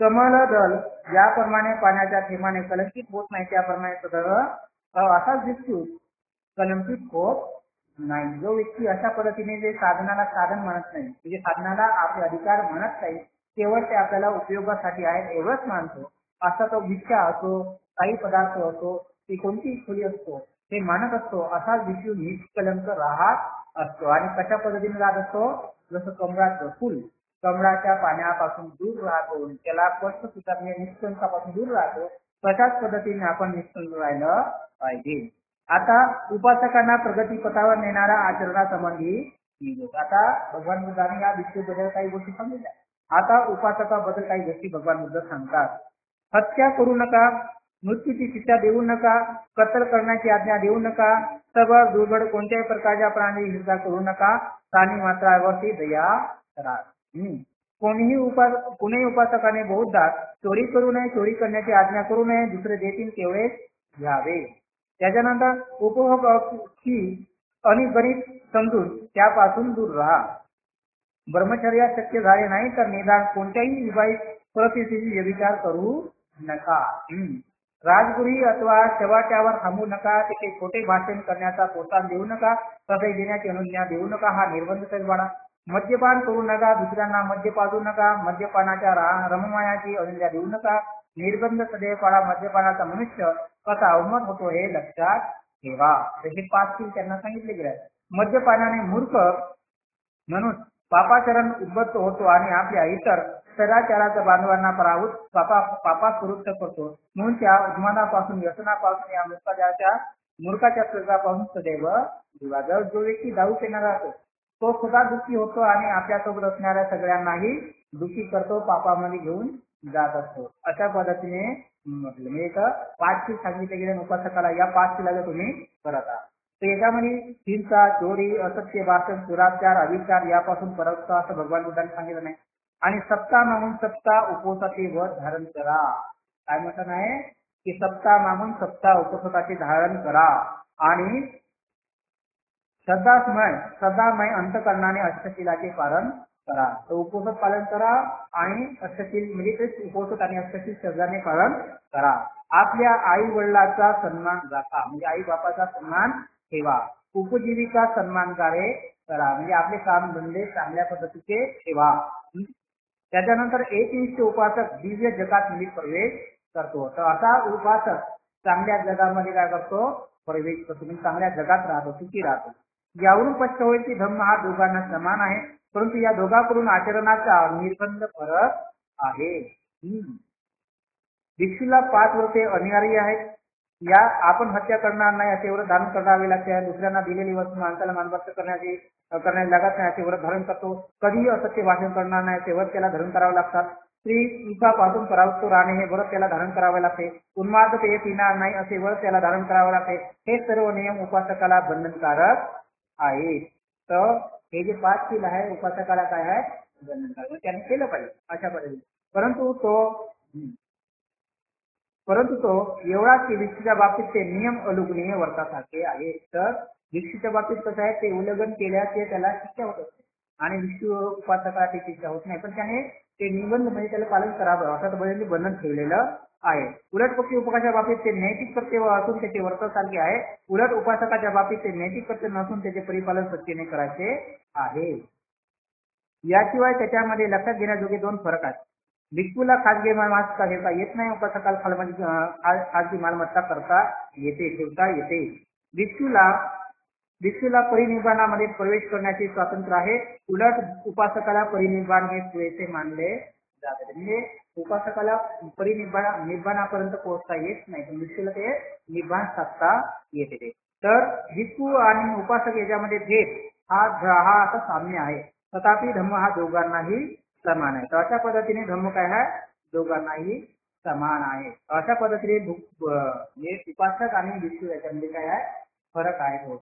कमलदल ज्याप्रमाणे पाण्याच्या थेंबाने कलंकित होत नाही त्याप्रमाणे सदर असाच भिक्षुक कलंकित होत नाही. जो व्यक्ती अशा पद्धतीने जे साधनाला साधन म्हणत नाही, म्हणजे साधनाला आपले अधिकार म्हणत नाही, केवळ ते आपल्याला उपयोगासाठी आहेत एवढंच मानतो, असा तो भिक्षा असो, काही पदार्थ असो, ती कोणतीही खोली असतो ते मानत असतो असा भिक्षू निष्कलंक राहत असतो. आणि कशा पद्धतीने राहत असतो, जसं कमळाचं फुल कमळाच्या पाण्यापासून दूर राहतो, त्याला स्पष्ट सुद्धा निष्कलंकापासून दूर राहतो, तशाच पद्धतीने आपण निष्कलंक राहिलं पाहिजे. आता उपासकांना प्रगती पथावर नेणारा आचरणासंबंधी निरोध. आता भगवान बुद्धाने या भिक्षूबद्दल काही गोष्टी सांगितल्या. आता उपासकाबद्दल काही गोष्टी भगवान बुद्ध सांगतात. हत्या करू नका, मृत्यूची शिक्षा देऊ नका, कत्तल करण्याची आज्ञा देऊ नका, सबळ दुर्बळ कोणत्याही प्रकारच्या प्राणी हिंसा करू नका, प्राणी मात्रावरती दया करा. कोणीही उपासकाने बहुधा चोरी करू नये, चोरी करण्याची आज्ञा करू नये, दुसरे देतील तेवढे घ्यावे. त्याच्यानंतर उपभोगाची अनिगणित समजून त्यापासून दूर राहा. ब्रह्मचर्य शक्य झाले नाही तर निदान कोणत्याही विवाहित परिस्थितीची व्यभिचार करू नका. राजगुरी अथवा शेवाट्यावर थांबू नका, तिथे खोटे भाषण करण्याचा प्रोत्साहन देऊ नका, तसे देण्याची अनुज्ञा देऊ नका, हा निर्बंध बाळा. मद्यपान करू नका, दुसऱ्यांना मद्य पाजू नका, मद्यपानाच्या रममायाची अनुज्ञा देऊ नका, निर्बंध सदैव पाळा. मद्यपानाचा मनुष्य कसा अवमत होतो हे लक्षात ठेवा. हे 5 शील त्यांना सांगितले गेले. मद्यपानाने मूर्ख म्हणून पापाचरण उद्भक्त होतो आणि आपल्या इतर सदाचाराच्या बांधवांना पराभूत पापात प्रवृत्त करतो. म्हणून त्या उन्मादापासून, व्यसनापासून, या मूर्खाच्या सर्गापासून सदैव दूर. जो व्यक्ती दारू पिणारा असतो तो सुद्धा दुःखी होतो आणि आपल्यासोबत असणाऱ्या सगळ्यांनाही दुःखी करतो, पापामध्ये घेऊन जात असतो. अशा पद्धतीने म्हणजे 5 शील सांगितले गेले उपासकाला. या 5 शीला तुम्ही करत आहात तर याच्यामध्ये हिंसा, चोरी, असत्य भाषण, दुराचार, अविचार यापासून परत असं भगवान बुद्धांनी सांगितलं नाही. आणि सप्ताह मागून सप्ताह उपवासाचे व्रत धारण करा. काय म्हटलं आहे की सप्ताह मागून सप्ताह उपवासाचे धारण करा आणि श्रद्धामय अंतकरणाने अष्टशीलाचे पालन करा. तर उपवास पालन करा आणि अष्टशील म्हणजे तेच उपवास आणि अष्टशील श्रद्धाने पालन करा. आपल्या आई वडिलांचा सन्मान राखा, म्हणजे आई बापाचा सन्मान ठेवा. उपजीविका सन्मानकारे करा, म्हणजे आपले काम धंदे चांगल्या पद्धतीचे ठेवा. त्याच्यानंतर एकनिष्ठ उपासक दिव्य जगात प्रवेश करतो. तर असा उपासक चांगल्या जगामध्ये काय करतो, प्रवेश करतो, म्हणजे चांगल्या जगात राहतो, सुखी राहतो. यावरून स्पष्ट होईल की धम्म हा दोघांना समान आहे, परंतु या दोघांकडून आचरणाचा निर्बंध फरक आहे. भिक्षूला 5 व्रते अनिवार्य आहेत. या आपण हत्या करणार नाही असे व्रत धारण करावे लागते. दुसऱ्यांना दिलेली वस्तू माणसाला मानभक्त करण्याची लागत नाही असे व्रत धारण करतो. कधीही असत्य भाषण करणार नाही असे व्रत त्याला धारण करावे लागतात. स्त्रीपासून परावृत्त राहणे हे व्रत त्याला धारण करावे लागते. उन्माद पेय पिणार नाही असे व्रत त्याला धारण करावे लागते. हे सर्व नियम उपासकाला बंधनकारक आहेत. तर हे जे 5 शील आहे उपासकाला काय आहे, बंधनकारक, त्याने केलं पाहिजे अशा पद्धतीने. परंतु तो एवढाच की भिक्षूच्या बाबतीत ते नियम अलुगणीय वर्तासारखे आहे. तर भिक्षूच्या बाबतीत कसं आहे, ते उल्लंघन केल्याचे त्याला शिक्षा होत असते आणि भिक्षू उपासकाला ती शिक्षा होत नाही. पण त्याने ते निबंध म्हणजे त्याला पालन करावं अशा पद्धतीने बंधन ठेवलेलं आहे. उलट पक्षी उपासकाच्या बाबतीत ते नैतिक कृत्य असून त्याचे वर्तन सारखे आहे. उलट उपासकाच्या बाबतीत ते नैतिक कृत्य नसून त्याचे परिपालन सत्तेने करायचे आहे. याशिवाय त्याच्यामध्ये लक्षात घेण्याजोगे 2 फरक आहेत. भिक्षूला खाजगी मालमत्ता ठेवता येत नाही, उपासकाला खाजगी मालमत्ता करता येते, ठेवता येते. भिक्षूला परिनिर्वाणामध्ये प्रवेश करण्याचे स्वातंत्र्य आहे. उलट उपासकाला परिनिर्वाण हे पुरेसे मानले जाते. म्हणजे उपासकाला निर्वाणापर्यंत पोहोचता येत नाही, पण भिक्षूला ते निर्वाण साधता येते. तर भिक्षू आणि उपासक याच्यामध्ये भेद हा आता साम्य आहे. तथापि धम्म हा दोघांनाही समान आहे. तर अशा पद्धतीने धम्म काय आहे, दोघांनाही समान आहे. अशा पद्धतीने उपासक आणि भिक्षू याच्यामध्ये काय आहे, फरक आहे.